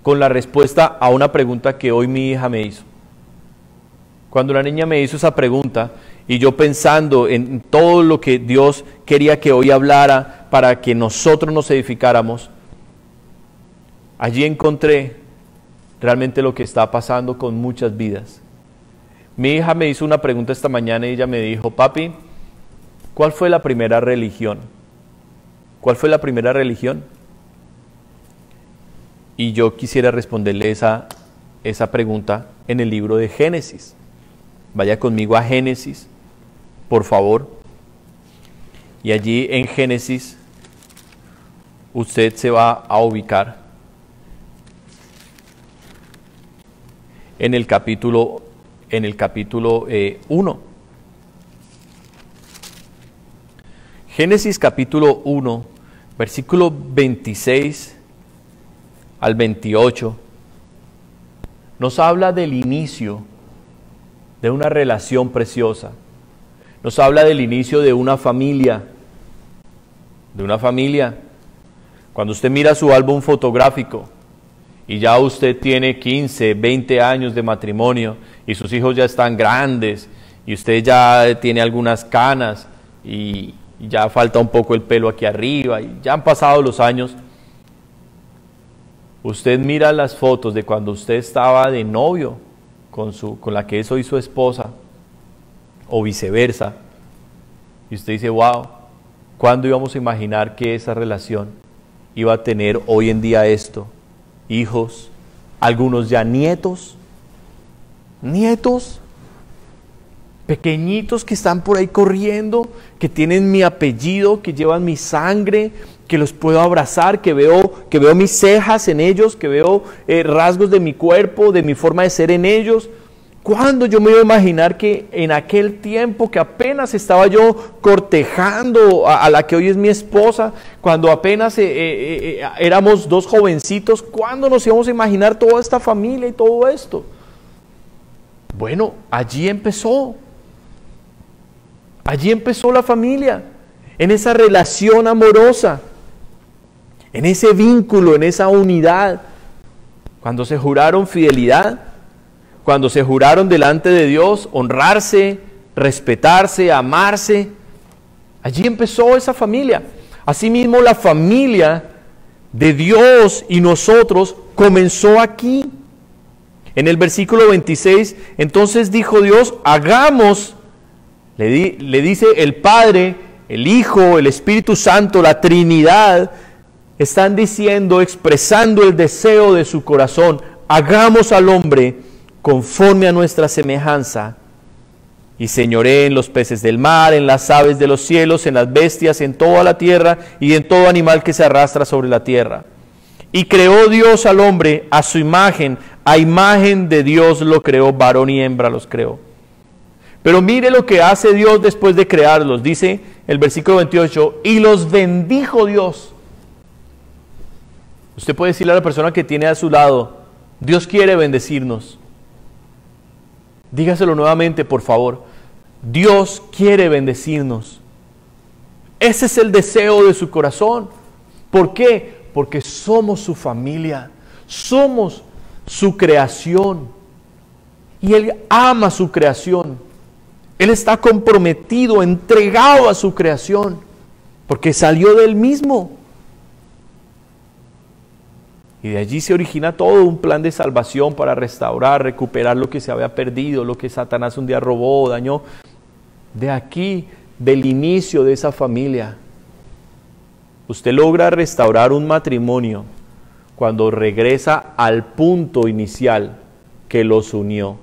con la respuesta a una pregunta que hoy mi hija me hizo. Cuando la niña me hizo esa pregunta, y yo pensando en todo lo que Dios quería que hoy hablara para que nosotros nos edificáramos, allí encontré realmente lo que está pasando con muchas vidas. Mi hija me hizo una pregunta esta mañana y ella me dijo: papi, ¿cuál fue la primera religión? ¿Cuál fue la primera religión? Y yo quisiera responderle esa pregunta en el libro de Génesis. Vaya conmigo a Génesis, por favor. Y allí en Génesis usted se va a ubicar en el capítulo 1. Génesis capítulo 1, versículo 26 al 28, nos habla del inicio de una relación preciosa. Nos habla del inicio de una familia. Cuando usted mira su álbum fotográfico y ya usted tiene 15, 20 años de matrimonio y sus hijos ya están grandes y usted ya tiene algunas canas y ya falta un poco el pelo aquí arriba y ya han pasado los años, usted mira las fotos de cuando usted estaba de novio con la que es hoy su esposa o viceversa y usted dice: wow, ¿cuándo íbamos a imaginar que esa relación iba a tener hoy en día esto? Hijos, algunos ya nietos, pequeñitos que están por ahí corriendo, que tienen mi apellido, que llevan mi sangre, que los puedo abrazar, que veo mis cejas en ellos, que veo rasgos de mi cuerpo, de mi forma de ser en ellos. ¿Cuándo yo me iba a imaginar que en aquel tiempo que apenas estaba yo cortejando a la que hoy es mi esposa, cuando apenas éramos dos jovencitos, ¿cuándo nos íbamos a imaginar toda esta familia y todo esto? Bueno, allí empezó la familia, en esa relación amorosa, en ese vínculo, en esa unidad, cuando se juraron fidelidad, cuando se juraron delante de Dios honrarse, respetarse, amarse. Allí empezó esa familia. Asimismo, la familia de Dios y nosotros comenzó aquí. En el versículo 26, entonces dijo Dios: hagamos, le dice el Padre, el Hijo, el Espíritu Santo, la Trinidad, están diciendo, expresando el deseo de su corazón: hagamos al hombre conforme a nuestra semejanza, y señoree en los peces del mar, en las aves de los cielos, en las bestias, en toda la tierra, y en todo animal que se arrastra sobre la tierra. Y creó Dios al hombre a su imagen, a imagen de Dios lo creó, varón y hembra los creó. Pero mire lo que hace Dios después de crearlos. Dice el versículo 28, y los bendijo Dios. Usted puede decirle a la persona que tiene a su lado, Dios quiere bendecirnos. Dígaselo nuevamente, por favor. Dios quiere bendecirnos. Ese es el deseo de su corazón. ¿Por qué? Porque somos su familia, somos su creación. Y Él ama su creación. Él está comprometido, entregado a su creación, porque salió de Él mismo. Y de allí se origina todo un plan de salvación para restaurar, recuperar lo que se había perdido, lo que Satanás un día robó, dañó. De aquí, del inicio de esa familia, usted logra restaurar un matrimonio cuando regresa al punto inicial que los unió.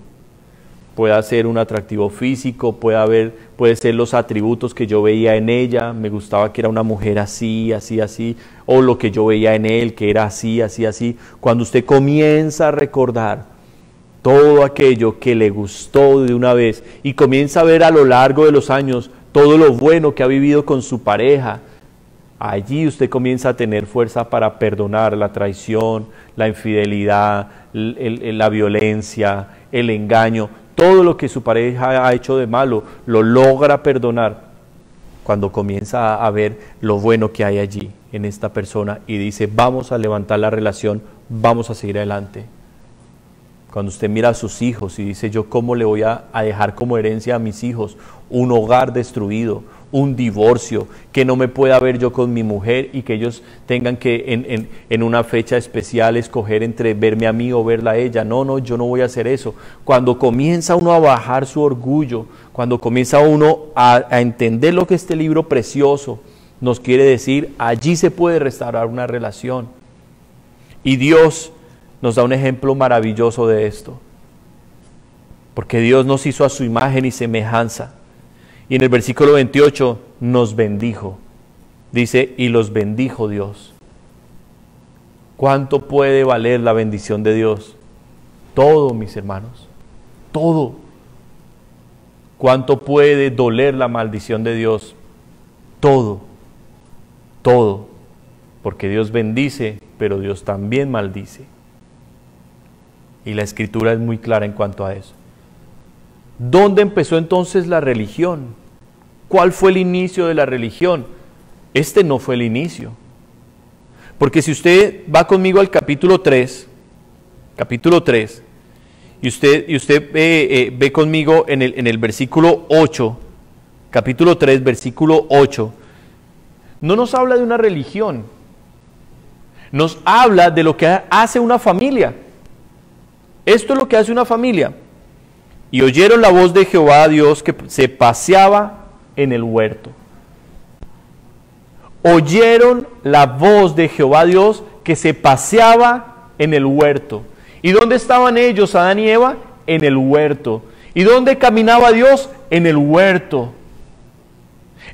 Puede ser un atractivo físico, puede ser los atributos que yo veía en ella, me gustaba que era una mujer así, así, así, o lo que yo veía en él, que era así, así, así. Cuando usted comienza a recordar todo aquello que le gustó de una vez y comienza a ver a lo largo de los años todo lo bueno que ha vivido con su pareja, allí usted comienza a tener fuerza para perdonar la traición, la infidelidad, la violencia, el engaño. Todo lo que su pareja ha hecho de malo, lo logra perdonar cuando comienza a ver lo bueno que hay allí en esta persona y dice, vamos a levantar la relación, vamos a seguir adelante. Cuando usted mira a sus hijos y dice, yo cómo le voy a dejar como herencia a mis hijos un hogar destruido, un divorcio, que no me pueda ver yo con mi mujer y que ellos tengan que en una fecha especial escoger entre verme a mí o verla a ella. No, yo no voy a hacer eso. Cuando comienza uno a bajar su orgullo, cuando comienza uno a entender lo que este libro precioso nos quiere decir, allí se puede restaurar una relación. Y Dios nos da un ejemplo maravilloso de esto, porque Dios nos hizo a su imagen y semejanza. Y en el versículo 28 nos bendijo. Dice, y los bendijo Dios. ¿Cuánto puede valer la bendición de Dios? Todo, mis hermanos, todo. ¿Cuánto puede doler la maldición de Dios? Todo, todo. Porque Dios bendice, pero Dios también maldice. Y la Escritura es muy clara en cuanto a eso. ¿Dónde empezó entonces la religión? ¿Cuál fue el inicio de la religión? Este no fue el inicio. Porque si usted va conmigo al capítulo 3, y usted ve conmigo en el versículo 8, capítulo 3, versículo 8, no nos habla de una religión, nos habla de lo que hace una familia. Esto es lo que hace una familia. Y oyeron la voz de Jehová Dios que se paseaba en el huerto. Oyeron la voz de Jehová Dios que se paseaba en el huerto. ¿Y dónde estaban ellos, Adán y Eva? En el huerto. ¿Y dónde caminaba Dios? En el huerto.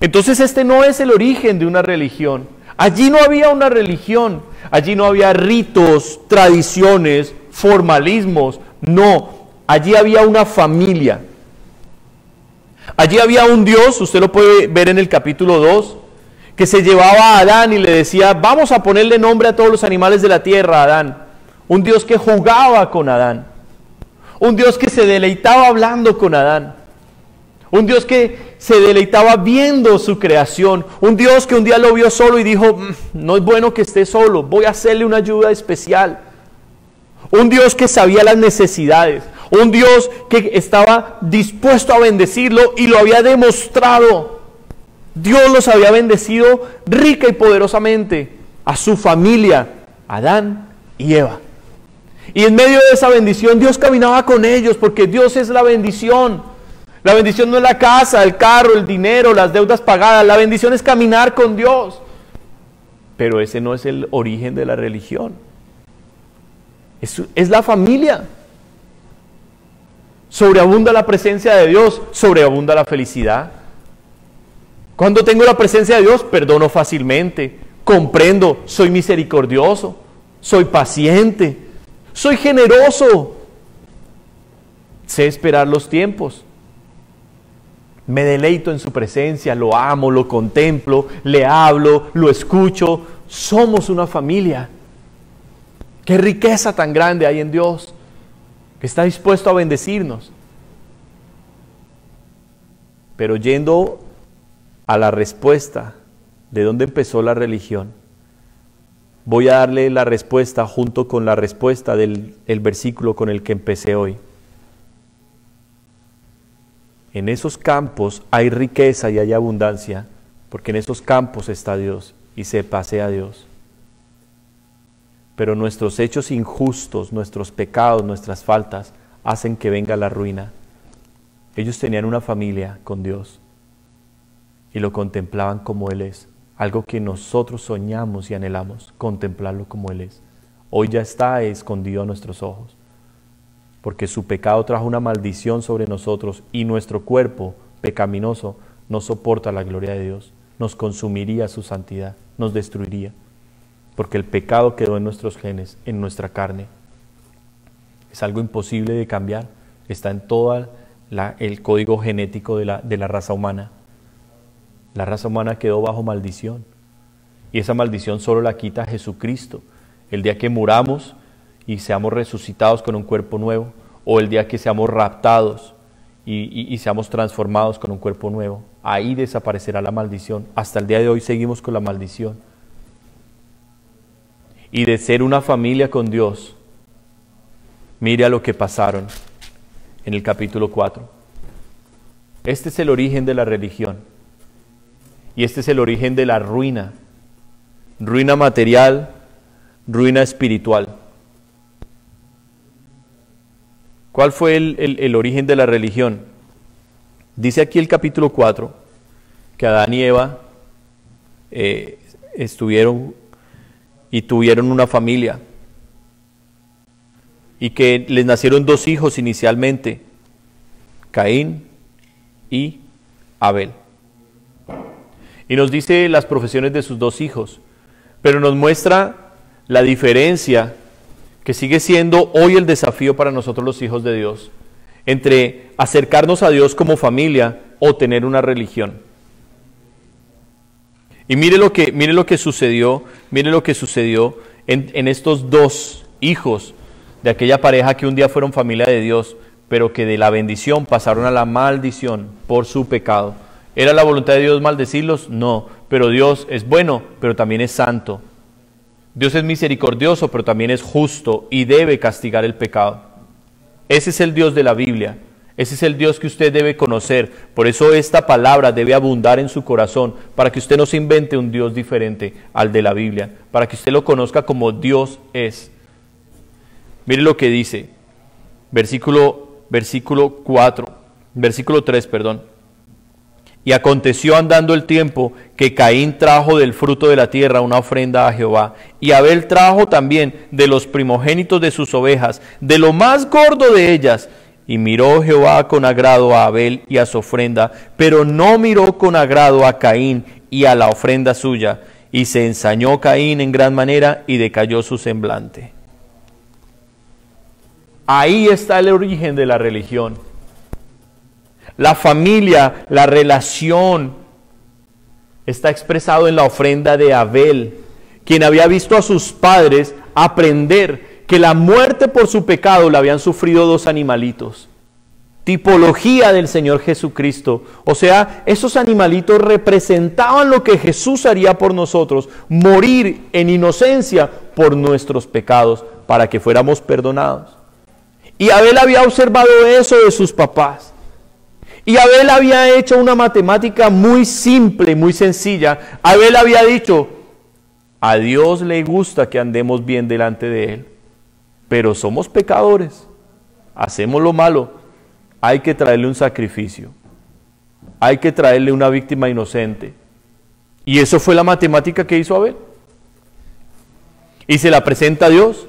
Entonces este no es el origen de una religión. Allí no había una religión. Allí no había ritos, tradiciones, formalismos. No. Allí había una familia. Allí había un Dios, usted lo puede ver en el capítulo 2, que se llevaba a Adán y le decía, vamos a ponerle nombre a todos los animales de la tierra, Adán. Un Dios que jugaba con Adán. Un Dios que se deleitaba hablando con Adán. Un Dios que se deleitaba viendo su creación. Un Dios que un día lo vio solo y dijo, no es bueno que esté solo, voy a hacerle una ayuda especial. Un Dios que sabía las necesidades. Un Dios que estaba dispuesto a bendecirlo y lo había demostrado. Dios los había bendecido rica y poderosamente a su familia, Adán y Eva. Y en medio de esa bendición Dios caminaba con ellos, porque Dios es la bendición. La bendición no es la casa, el carro, el dinero, las deudas pagadas. La bendición es caminar con Dios. Pero ese no es el origen de la religión. Es la familia. Sobreabunda la presencia de Dios, sobreabunda la felicidad. Cuando tengo la presencia de Dios, perdono fácilmente, comprendo, soy misericordioso, soy paciente, soy generoso, sé esperar los tiempos. Me deleito en su presencia, lo amo, lo contemplo, le hablo, lo escucho. Somos una familia. Qué riqueza tan grande hay en Dios, que está dispuesto a bendecirnos. Pero yendo a la respuesta de dónde empezó la religión, voy a darle la respuesta junto con la respuesta del versículo con el que empecé hoy. En esos campos hay riqueza y hay abundancia, porque en esos campos está Dios y se pasea Dios. Pero nuestros hechos injustos, nuestros pecados, nuestras faltas, hacen que venga la ruina. Ellos tenían una familia con Dios y lo contemplaban como Él es. Algo que nosotros soñamos y anhelamos, contemplarlo como Él es. Hoy ya está escondido a nuestros ojos, porque su pecado trajo una maldición sobre nosotros y nuestro cuerpo pecaminoso no soporta la gloria de Dios. Nos consumiría su santidad, nos destruiría, porque el pecado quedó en nuestros genes, en nuestra carne. Es algo imposible de cambiar, está en todo el código genético de la raza humana. La raza humana quedó bajo maldición, y esa maldición solo la quita Jesucristo. El día que muramos y seamos resucitados con un cuerpo nuevo, o el día que seamos raptados y seamos transformados con un cuerpo nuevo, ahí desaparecerá la maldición. Hasta el día de hoy seguimos con la maldición. Y de ser una familia con Dios, mire a lo que pasaron en el capítulo 4. Este es el origen de la religión. Y este es el origen de la ruina. Ruina material, ruina espiritual. ¿Cuál fue el origen de la religión? Dice aquí el capítulo 4 que Adán y Eva estuvieron y tuvieron una familia, y que les nacieron 2 hijos inicialmente, Caín y Abel. Y nos dice las profesiones de sus 2 hijos, pero nos muestra la diferencia que sigue siendo hoy el desafío para nosotros los hijos de Dios, entre acercarnos a Dios como familia o tener una religión. Y mire lo que sucedió en estos 2 hijos de aquella pareja que un día fueron familia de Dios, pero que de la bendición pasaron a la maldición por su pecado. ¿Era la voluntad de Dios maldecirlos? No, pero Dios es bueno, pero también es santo. Dios es misericordioso, pero también es justo y debe castigar el pecado. Ese es el Dios de la Biblia. Ese es el Dios que usted debe conocer. Por eso esta palabra debe abundar en su corazón, para que usted no se invente un Dios diferente al de la Biblia, para que usted lo conozca como Dios es. Mire lo que dice, versículo 3, perdón. Y aconteció andando el tiempo que Caín trajo del fruto de la tierra una ofrenda a Jehová, y Abel trajo también de los primogénitos de sus ovejas, de lo más gordo de ellas. Y miró Jehová con agrado a Abel y a su ofrenda, pero no miró con agrado a Caín y a la ofrenda suya. Y se ensañó Caín en gran manera y decayó su semblante. Ahí está el origen de la religión. La familia, la relación, está expresado en la ofrenda de Abel, quien había visto a sus padres aprender que la muerte por su pecado la habían sufrido 2 animalitos. Tipología del Señor Jesucristo. O sea, esos animalitos representaban lo que Jesús haría por nosotros, morir en inocencia por nuestros pecados, para que fuéramos perdonados. Y Abel había observado eso de sus papás. Y Abel había hecho una matemática muy simple, muy sencilla. Abel había dicho, a Dios le gusta que andemos bien delante de Él, pero somos pecadores, hacemos lo malo, hay que traerle un sacrificio, hay que traerle una víctima inocente. Y eso fue la matemática que hizo Abel. Y se la presenta a Dios.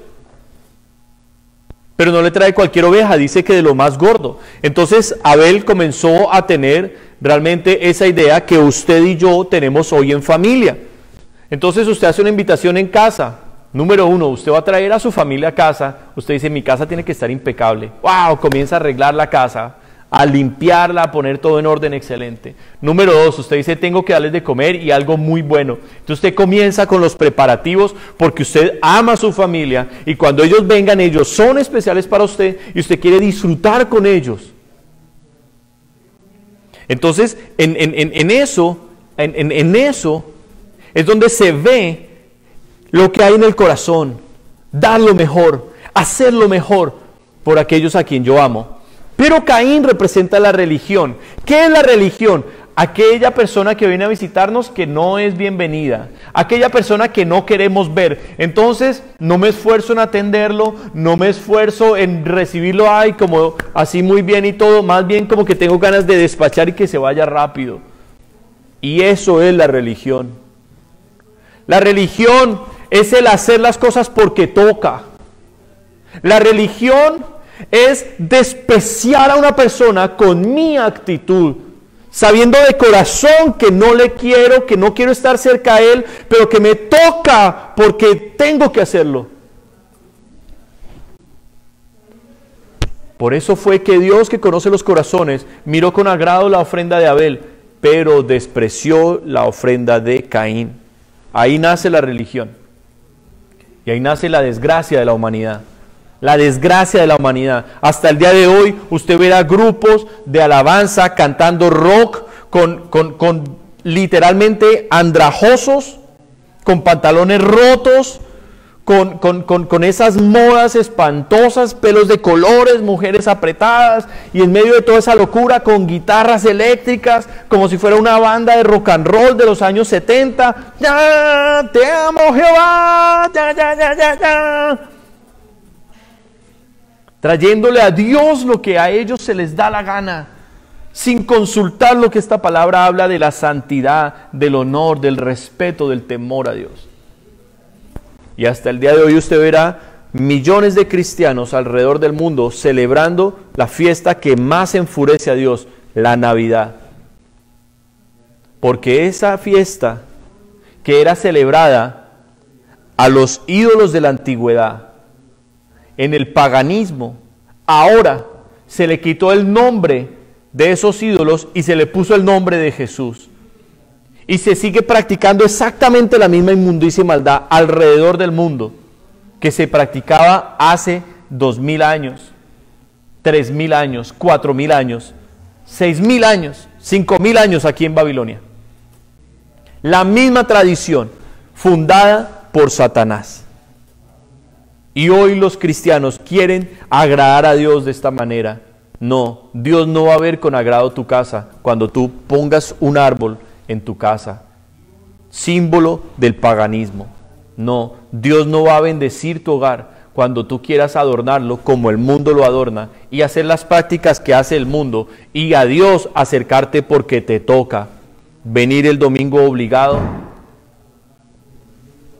Pero no le trae cualquier oveja, dice que de lo más gordo. Entonces Abel comenzó a tener realmente esa idea que usted y yo tenemos hoy en familia. Entonces usted hace una invitación en casa. Número 1, usted va a traer a su familia a casa. Usted dice, mi casa tiene que estar impecable. ¡Wow! Comienza a arreglar la casa, a limpiarla, a poner todo en orden excelente. Número 2, usted dice, tengo que darles de comer y algo muy bueno. Entonces usted comienza con los preparativos porque usted ama a su familia y cuando ellos vengan, ellos son especiales para usted y usted quiere disfrutar con ellos. Entonces, en eso es donde se ve lo que hay en el corazón, dar lo mejor, hacer lo mejor por aquellos a quien yo amo. Pero Caín representa la religión. ¿Qué es la religión? Aquella persona que viene a visitarnos que no es bienvenida, aquella persona que no queremos ver. Entonces no me esfuerzo en atenderlo, no me esfuerzo en recibirlo, ay, como así muy bien y todo, más bien como que tengo ganas de despachar y que se vaya rápido. Y eso es la religión. La religión es el hacer las cosas porque toca. La religión es despreciar a una persona con mi actitud, sabiendo de corazón que no le quiero, que no quiero estar cerca a él, pero que me toca porque tengo que hacerlo. Por eso fue que Dios, que conoce los corazones, miró con agrado la ofrenda de Abel, pero despreció la ofrenda de Caín. Ahí nace la religión. Y ahí nace la desgracia de la humanidad. La desgracia de la humanidad. Hasta el día de hoy usted verá grupos de alabanza cantando rock con literalmente andrajosos, con pantalones rotos, con esas modas espantosas, pelos de colores, mujeres apretadas, y en medio de toda esa locura con guitarras eléctricas, como si fuera una banda de rock and roll de los años 70. ¡Ya te amo, Jehová! ¡Ya, ya, ya, ya, ya! Trayéndole a Dios lo que a ellos se les da la gana, sin consultar lo que esta palabra habla de la santidad, del honor, del respeto, del temor a Dios. Y hasta el día de hoy usted verá millones de cristianos alrededor del mundo celebrando la fiesta que más enfurece a Dios, la Navidad. Porque esa fiesta que era celebrada a los ídolos de la antigüedad, en el paganismo, ahora se le quitó el nombre de esos ídolos y se le puso el nombre de Jesús. Y se sigue practicando exactamente la misma inmundicia y maldad alrededor del mundo que se practicaba hace 2000 años, 3000 años, 4000 años, 6000 años, 5000 años aquí en Babilonia. La misma tradición fundada por Satanás. Y hoy los cristianos quieren agradar a Dios de esta manera. No, Dios no va a ver con agrado tu casa cuando tú pongas un árbol en tu casa, símbolo del paganismo. No, Dios no va a bendecir tu hogar cuando tú quieras adornarlo como el mundo lo adorna y hacer las prácticas que hace el mundo, y a Dios acercarte porque te toca venir el domingo obligado,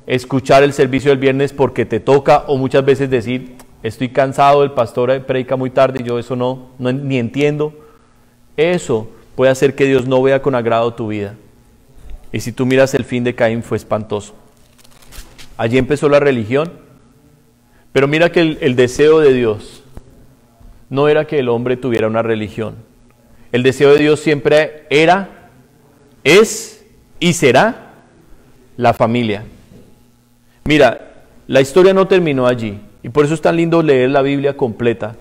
escuchar el servicio del viernes porque te toca, o muchas veces decir, estoy cansado, el pastor predica muy tarde y yo eso no ni entiendo. Eso puede hacer que Dios no vea con agrado tu vida. Y si tú miras, el fin de Caín fue espantoso. Allí empezó la religión, pero mira que el deseo de Dios no era que el hombre tuviera una religión. El deseo de Dios siempre era, es y será la familia. Mira, la historia no terminó allí, y por eso es tan lindo leer la Biblia completa.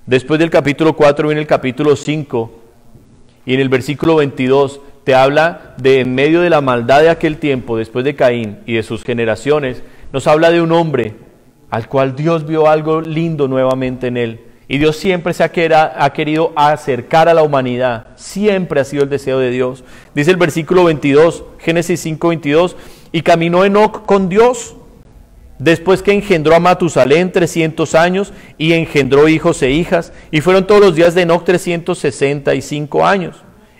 Después del capítulo 4 viene el capítulo 5, y en el versículo 22 te habla de, en medio de la maldad de aquel tiempo, después de Caín y de sus generaciones, nos habla de un hombre al cual Dios vio algo lindo nuevamente en él. Y Dios siempre se ha querido acercar a la humanidad, siempre ha sido el deseo de Dios. Dice el versículo 22, Génesis 5:22, y caminó Enoc con Dios, después que engendró a Matusalén 300 años, y engendró hijos e hijas, y fueron todos los días de Enoc 365 años.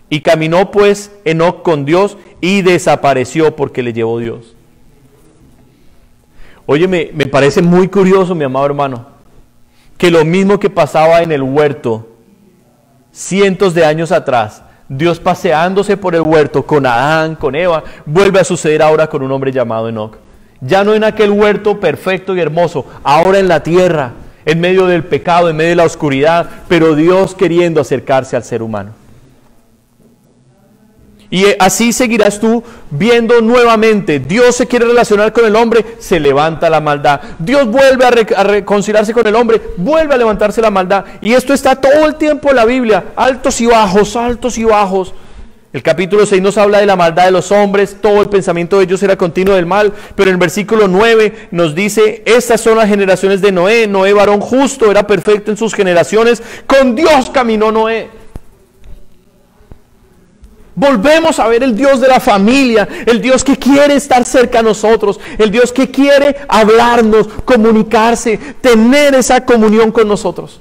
Y caminó pues Enoc con Dios, y desapareció porque le llevó Dios. Oye, me parece muy curioso, mi amado hermano, que lo mismo que pasaba en el huerto cientos de años atrás, Dios paseándose por el huerto con Adán, con Eva, vuelve a suceder ahora con un hombre llamado Enoc. Ya no en aquel huerto perfecto y hermoso, ahora en la tierra, en medio del pecado, en medio de la oscuridad, pero Dios queriendo acercarse al ser humano. Y así seguirás tú viendo nuevamente, Dios se quiere relacionar con el hombre, se levanta la maldad. Dios vuelve a reconciliarse con el hombre, vuelve a levantarse la maldad. Y esto está todo el tiempo en la Biblia, altos y bajos, altos y bajos. El capítulo 6 nos habla de la maldad de los hombres, todo el pensamiento de ellos era continuo del mal, pero en el versículo 9 nos dice, estas son las generaciones de Noé. Noé, varón justo, era perfecto en sus generaciones, con Dios caminó Noé. Volvemos a ver el Dios de la familia, el Dios que quiere estar cerca a nosotros, el Dios que quiere hablarnos, comunicarse, tener esa comunión con nosotros.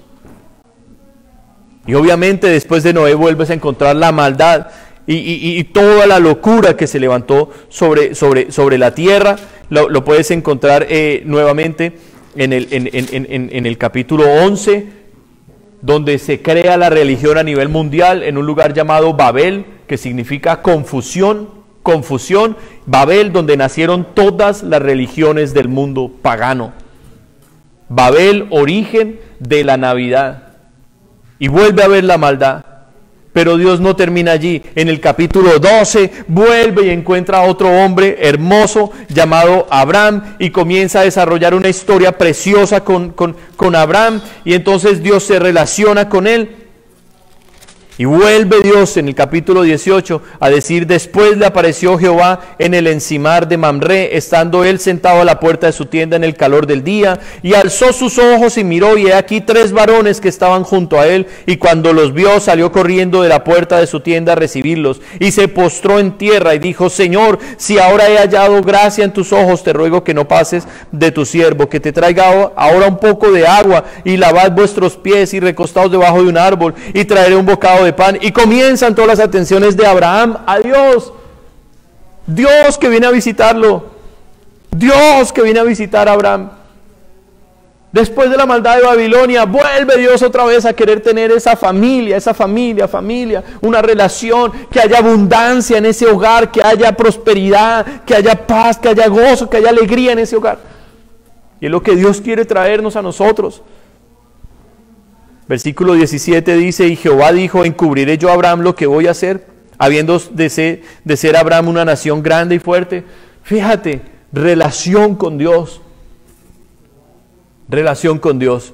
Y obviamente después de Noé vuelves a encontrar la maldad y toda la locura que se levantó sobre la tierra. Lo puedes encontrar nuevamente en el capítulo 11, donde se crea la religión a nivel mundial en un lugar llamado Babel, que significa confusión, Babel, donde nacieron todas las religiones del mundo pagano. Babel, origen de la Navidad. Y vuelve a haber la maldad. Pero Dios no termina allí. En el capítulo 12 vuelve y encuentra a otro hombre hermoso llamado Abraham y comienza a desarrollar una historia preciosa con Abraham, y entonces Dios se relaciona con él. Y vuelve Dios en el capítulo 18 a decir, después le apareció Jehová en el encimar de Mamre, estando él sentado a la puerta de su tienda en el calor del día, y alzó sus ojos y miró, y he aquí 3 varones que estaban junto a él, y cuando los vio salió corriendo de la puerta de su tienda a recibirlos, y se postró en tierra y dijo, Señor, si ahora he hallado gracia en tus ojos, te ruego que no pases de tu siervo, que te traiga ahora un poco de agua, y lavad vuestros pies, y recostaos debajo de un árbol, y traeré un bocado de pan. Y comienzan todas las atenciones de Abraham a Dios. Dios que viene a visitarlo. Dios que viene a visitar a Abraham. Después de la maldad de Babilonia, vuelve Dios otra vez a querer tener esa familia, una relación, que haya abundancia en ese hogar, que haya prosperidad, que haya paz, que haya gozo, que haya alegría en ese hogar. Y es lo que Dios quiere traernos a nosotros. Versículo 17 dice, y Jehová dijo, encubriré yo a Abraham lo que voy a hacer, habiendo de ser Abraham una nación grande y fuerte. Fíjate, relación con Dios. Relación con Dios.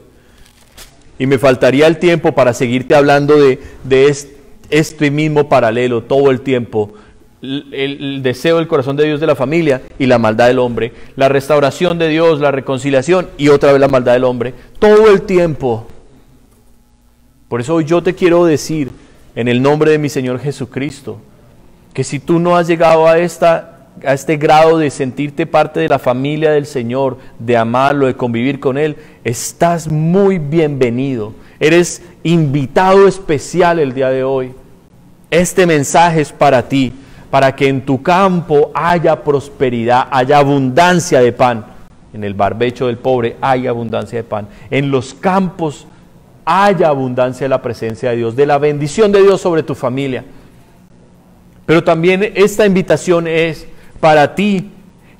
Y me faltaría el tiempo para seguirte hablando de este mismo paralelo todo el tiempo. El deseo del corazón de Dios de la familia y la maldad del hombre. La restauración de Dios, la reconciliación y otra vez la maldad del hombre. Todo el tiempo. Por eso hoy yo te quiero decir, en el nombre de mi Señor Jesucristo, que si tú no has llegado a este grado de sentirte parte de la familia del Señor, de amarlo, de convivir con Él, estás muy bienvenido. Eres invitado especial el día de hoy. Este mensaje es para ti, para que en tu campo haya prosperidad, haya abundancia de pan. En el barbecho del pobre hay abundancia de pan. En los campos haya abundancia de la presencia de Dios, de la bendición de Dios sobre tu familia. Pero también esta invitación es para ti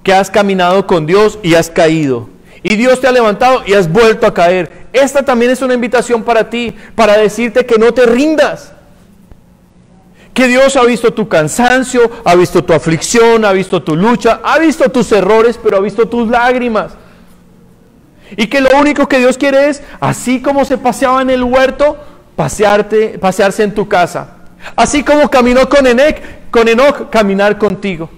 que has caminado con Dios y has caído, y Dios te ha levantado y has vuelto a caer. Esta también es una invitación para ti, para decirte que no te rindas, que Dios ha visto tu cansancio, ha visto tu aflicción, ha visto tu lucha, ha visto tus errores, pero ha visto tus lágrimas. Y que lo único que Dios quiere es, así como se paseaba en el huerto, pasearse en tu casa. Así como caminó con Enoc, caminar contigo.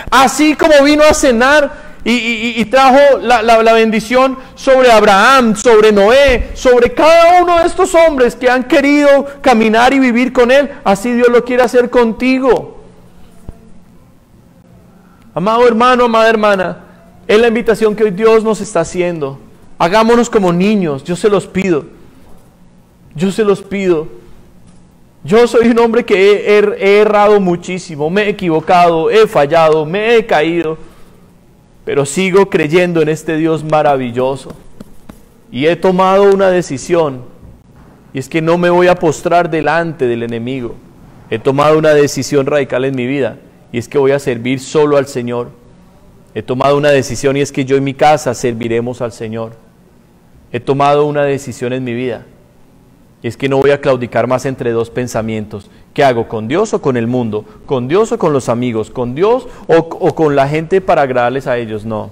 Así como vino a cenar y trajo la bendición sobre Abraham, sobre Noé, sobre cada uno de estos hombres que han querido caminar y vivir con Él, así Dios lo quiere hacer contigo. Amado hermano, amada hermana, es la invitación que hoy Dios nos está haciendo. Hagámonos como niños, yo se los pido. Yo se los pido. Yo soy un hombre que he errado muchísimo, me he equivocado, he fallado, me he caído, pero sigo creyendo en este Dios maravilloso. Y he tomado una decisión, y es que no me voy a postrar delante del enemigo. He tomado una decisión radical en mi vida, y es que voy a servir solo al Señor. He tomado una decisión, y es que yo y mi casa serviremos al Señor. He tomado una decisión en mi vida. Y es que no voy a claudicar más entre dos pensamientos. ¿Qué hago? ¿Con Dios o con el mundo? ¿Con Dios o con los amigos? ¿Con Dios o con la gente para agradarles a ellos? No.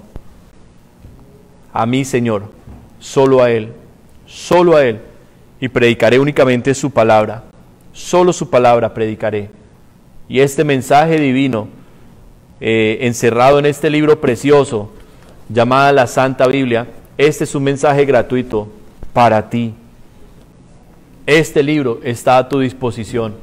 A mí, Señor, solo a Él, solo a Él. Y predicaré únicamente su palabra. Solo su palabra predicaré. Y este mensaje divino, encerrado en este libro precioso, llamada la Santa Biblia, este es un mensaje gratuito para ti. Este libro está a tu disposición.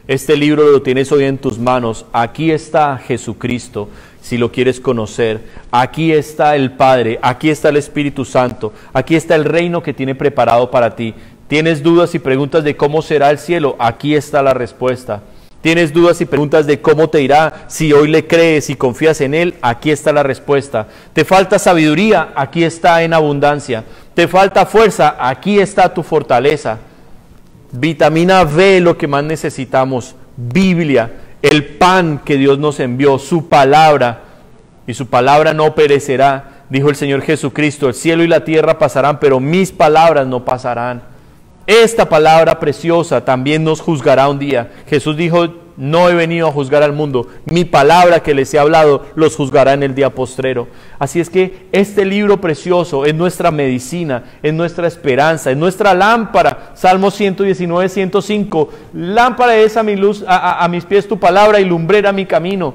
Este libro lo tienes hoy en tus manos. Aquí está Jesucristo, si lo quieres conocer. Aquí está el Padre, aquí está el Espíritu Santo, aquí está el reino que tiene preparado para ti. ¿Tienes dudas y preguntas de cómo será el cielo? Aquí está la respuesta. ¿Tienes dudas y preguntas de cómo te irá si hoy le crees y confías en Él? Aquí está la respuesta. ¿Te falta sabiduría? Aquí está en abundancia. ¿Te falta fuerza? Aquí está tu fortaleza. Vitamina B, lo que más necesitamos. Biblia, el pan que Dios nos envió, su palabra. Y su palabra no perecerá, dijo el Señor Jesucristo. El cielo y la tierra pasarán, pero mis palabras no pasarán. Esta palabra preciosa también nos juzgará un día. Jesús dijo, no he venido a juzgar al mundo. Mi palabra que les he hablado los juzgará en el día postrero. Así es que este libro precioso es nuestra medicina, es nuestra esperanza, es nuestra lámpara. Salmo 119, 105. Lámpara es a mi luz, a mis pies tu palabra y lumbrera mi camino.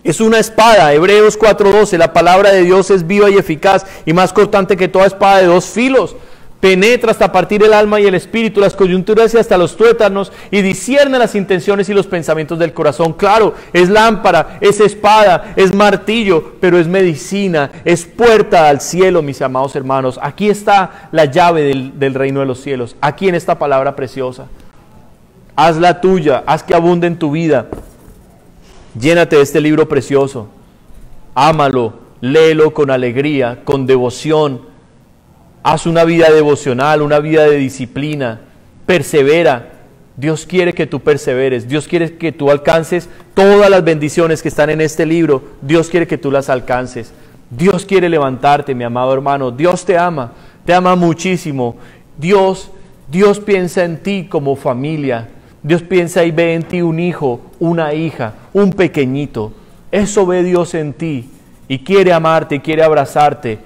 Es una espada, Hebreos 4:12. La palabra de Dios es viva y eficaz y más cortante que toda espada de dos filos. Penetra hasta partir el alma y el espíritu, las coyunturas y hasta los tuétanos, y discierne las intenciones y los pensamientos del corazón. Claro, es lámpara, es espada, es martillo, pero es medicina, es puerta al cielo, mis amados hermanos. Aquí está la llave del reino de los cielos, aquí en esta palabra preciosa. Hazla tuya, haz que abunde en tu vida. Llénate de este libro precioso. Ámalo, léelo con alegría, con devoción. Haz una vida devocional, una vida de disciplina, persevera. Dios quiere que tú perseveres, Dios quiere que tú alcances todas las bendiciones que están en este libro, Dios quiere que tú las alcances. Dios quiere levantarte, mi amado hermano, Dios te ama muchísimo. Dios piensa en ti como familia, Dios piensa y ve en ti un hijo, una hija, un pequeñito. Eso ve Dios en ti y quiere amarte, quiere abrazarte.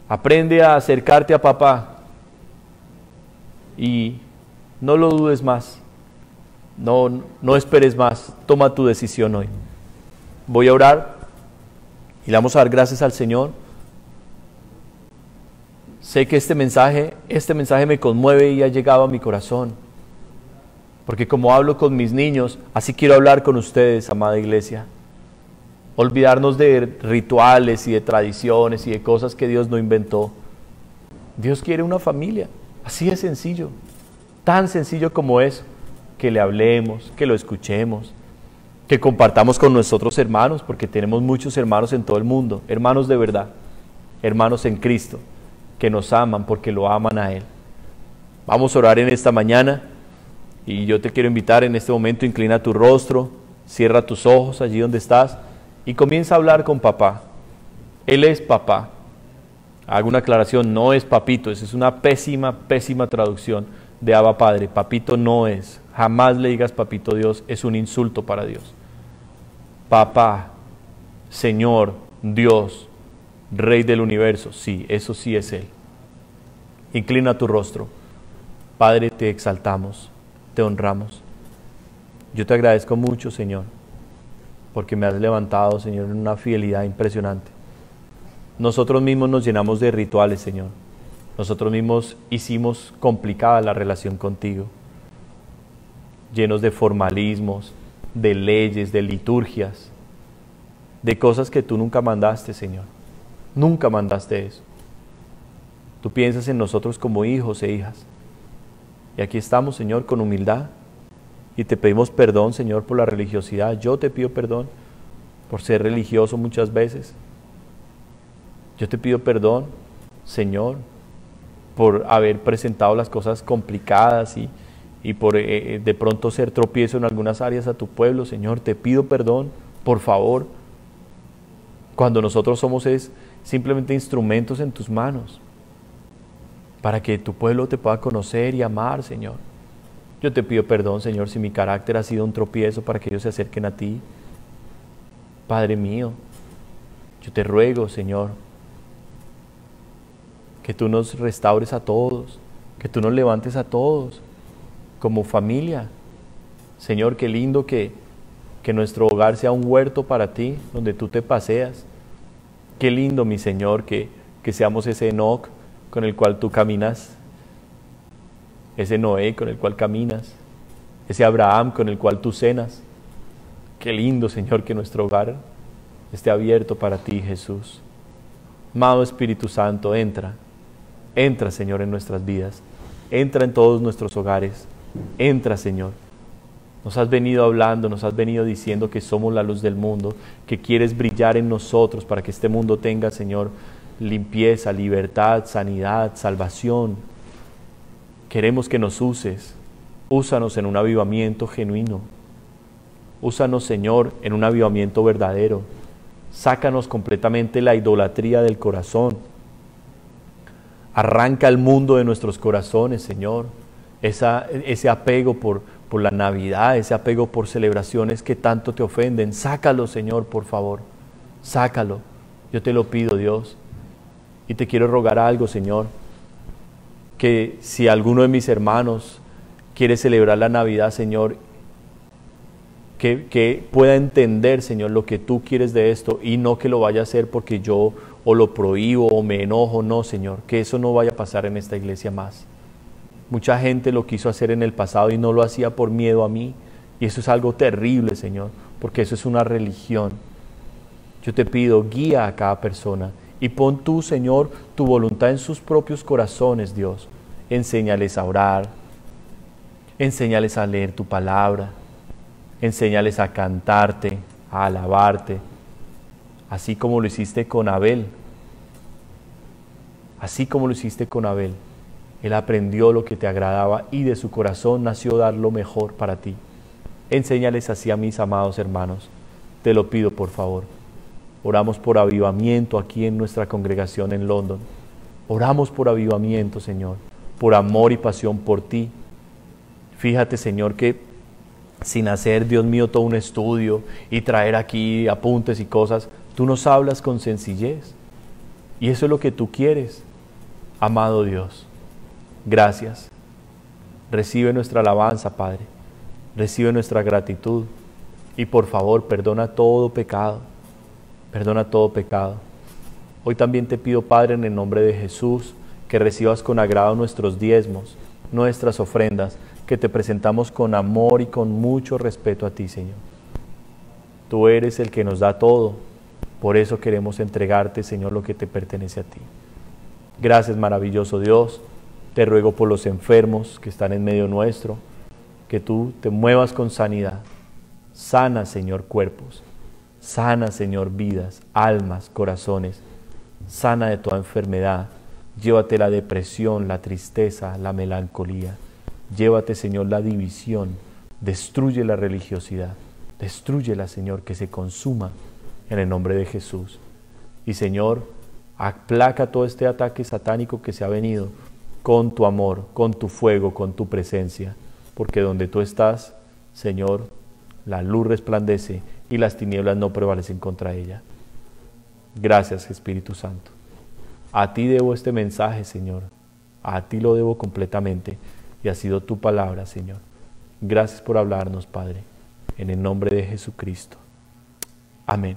Aprende a acercarte a papá y no lo dudes más, no esperes más, toma tu decisión hoy. Voy a orar y le vamos a dar gracias al Señor. Sé que este mensaje me conmueve y ha llegado a mi corazón, porque como hablo con mis niños, así quiero hablar con ustedes, amada iglesia. Olvidarnos de rituales y de tradiciones y de cosas que Dios no inventó. Dios quiere una familia, así de sencillo, tan sencillo como eso, que le hablemos, que lo escuchemos, que compartamos con nuestros hermanos, porque tenemos muchos hermanos en todo el mundo, hermanos de verdad, hermanos en Cristo, que nos aman porque lo aman a Él. Vamos a orar en esta mañana y yo te quiero invitar en este momento, inclina tu rostro, cierra tus ojos allí donde estás, y comienza a hablar con papá. Él es papá. Hago una aclaración, no es papito, esa es una pésima traducción de Abba Padre. Papito no es, jamás le digas papito Dios, es un insulto para Dios. Papá, Señor, Dios, Rey del universo, sí, eso sí es Él. Inclina tu rostro. Padre, te exaltamos, te honramos. Yo te agradezco mucho, Señor, porque me has levantado, Señor, en una fidelidad impresionante. Nosotros mismos nos llenamos de rituales, Señor. Nosotros mismos hicimos complicada la relación contigo, llenos de formalismos, de leyes, de liturgias, de cosas que tú nunca mandaste, Señor. Nunca mandaste eso. Tú piensas en nosotros como hijos e hijas. Y aquí estamos, Señor, con humildad. Y te pedimos perdón, Señor, por la religiosidad. Yo te pido perdón por ser religioso muchas veces. Yo te pido perdón, Señor, por haber presentado las cosas complicadas y por de pronto ser tropiezo en algunas áreas a tu pueblo. Señor, te pido perdón, por favor, cuando nosotros somos simplemente instrumentos en tus manos. para que tu pueblo te pueda conocer y amar, Señor. Yo te pido perdón, Señor, si mi carácter ha sido un tropiezo para que ellos se acerquen a ti. Padre mío, yo te ruego, Señor, que tú nos restaures a todos, que tú nos levantes a todos como familia. Señor, qué lindo que nuestro hogar sea un huerto para ti, donde tú te paseas. Qué lindo, mi Señor, que seamos ese Enoc con el cual tú caminas, ese Noé con el cual caminas, ese Abraham con el cual tú cenas. Qué lindo, Señor, que nuestro hogar esté abierto para ti, Jesús. Amado Espíritu Santo, entra, Señor, en nuestras vidas, entra en todos nuestros hogares, entra, Señor. Nos has venido hablando, nos has venido diciendo que somos la luz del mundo, que quieres brillar en nosotros para que este mundo tenga, Señor, limpieza, libertad, sanidad, salvación. Queremos que nos uses, úsanos en un avivamiento genuino, úsanos, Señor, en un avivamiento verdadero, sácanos completamente la idolatría del corazón, arranca el mundo de nuestros corazones, Señor, ese apego por la Navidad, ese apego por celebraciones que tanto te ofenden. Sácalo, Señor, por favor, sácalo. Yo te lo pido, Dios. Y te quiero rogar algo, Señor, que si alguno de mis hermanos quiere celebrar la Navidad, Señor, que pueda entender, Señor, lo que tú quieres de esto, y no que lo vaya a hacer porque yo o lo prohíbo o me enojo. No, Señor, que eso no vaya a pasar en esta iglesia más. Mucha gente lo quiso hacer en el pasado y no lo hacía por miedo a mí, y eso es algo terrible, Señor, porque eso es una religión. Yo te pido, guía a cada persona y pon tú, Señor, tu voluntad en sus propios corazones, Dios. Enséñales a orar, enséñales a leer tu palabra, enséñales a cantarte, a alabarte, así como lo hiciste con Abel. Así como lo hiciste con Abel. Él aprendió lo que te agradaba y de su corazón nació dar lo mejor para ti. Enséñales así a mis amados hermanos. Te lo pido, por favor. Oramos por avivamiento aquí en nuestra congregación en London. Oramos por avivamiento, Señor, por amor y pasión por ti. Fíjate, Señor, que sin hacer, Dios mío, todo un estudio y traer aquí apuntes y cosas, tú nos hablas con sencillez. Y eso es lo que tú quieres, amado Dios. Gracias. Recibe nuestra alabanza, Padre. Recibe nuestra gratitud. Y por favor, perdona todo pecado. Perdona todo pecado. Hoy también te pido, Padre, en el nombre de Jesús, que recibas con agrado nuestros diezmos, nuestras ofrendas, que te presentamos con amor y con mucho respeto a ti, Señor. Tú eres el que nos da todo. Por eso queremos entregarte, Señor, lo que te pertenece a ti. Gracias, maravilloso Dios. Te ruego por los enfermos que están en medio nuestro, que tú te muevas con sanidad. Sana, Señor, cuerpos. Sana, Señor, vidas, almas, corazones. Sana de toda enfermedad. Llévate la depresión, la tristeza, la melancolía. Llévate, Señor, la división. Destruye la religiosidad. Destrúyela, Señor, que se consuma en el nombre de Jesús. Y, Señor, aplaca todo este ataque satánico que se ha venido con tu amor, con tu fuego, con tu presencia, porque donde tú estás, Señor, la luz resplandece y las tinieblas no prevalecen contra ella. Gracias, Espíritu Santo. A ti debo este mensaje, Señor. A ti lo debo completamente y ha sido tu palabra, Señor. Gracias por hablarnos, Padre, en el nombre de Jesucristo. Amén.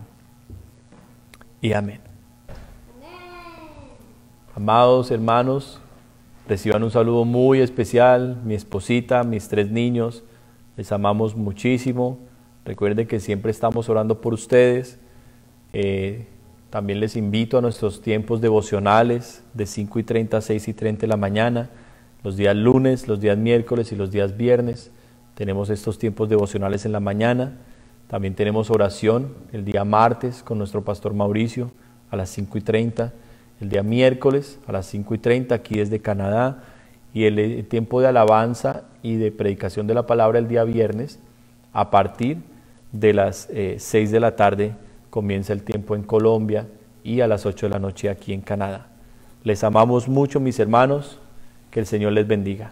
Y amén. Amados hermanos, reciban un saludo muy especial, mi esposita, mis 3 niños, les amamos muchísimo. Recuerden que siempre estamos orando por ustedes. También les invito a nuestros tiempos devocionales de 5:30 a 6:30 de la mañana, los días lunes, los días miércoles y los días viernes. Tenemos estos tiempos devocionales en la mañana. También tenemos oración el día martes con nuestro pastor Mauricio a las 5:30. El día miércoles a las 5:30 aquí desde Canadá, y el tiempo de alabanza y de predicación de la palabra el día viernes a partir de las 6 de la tarde comienza el tiempo en Colombia, y a las 8 de la noche aquí en Canadá. Les amamos mucho, mis hermanos, Que el Señor les bendiga.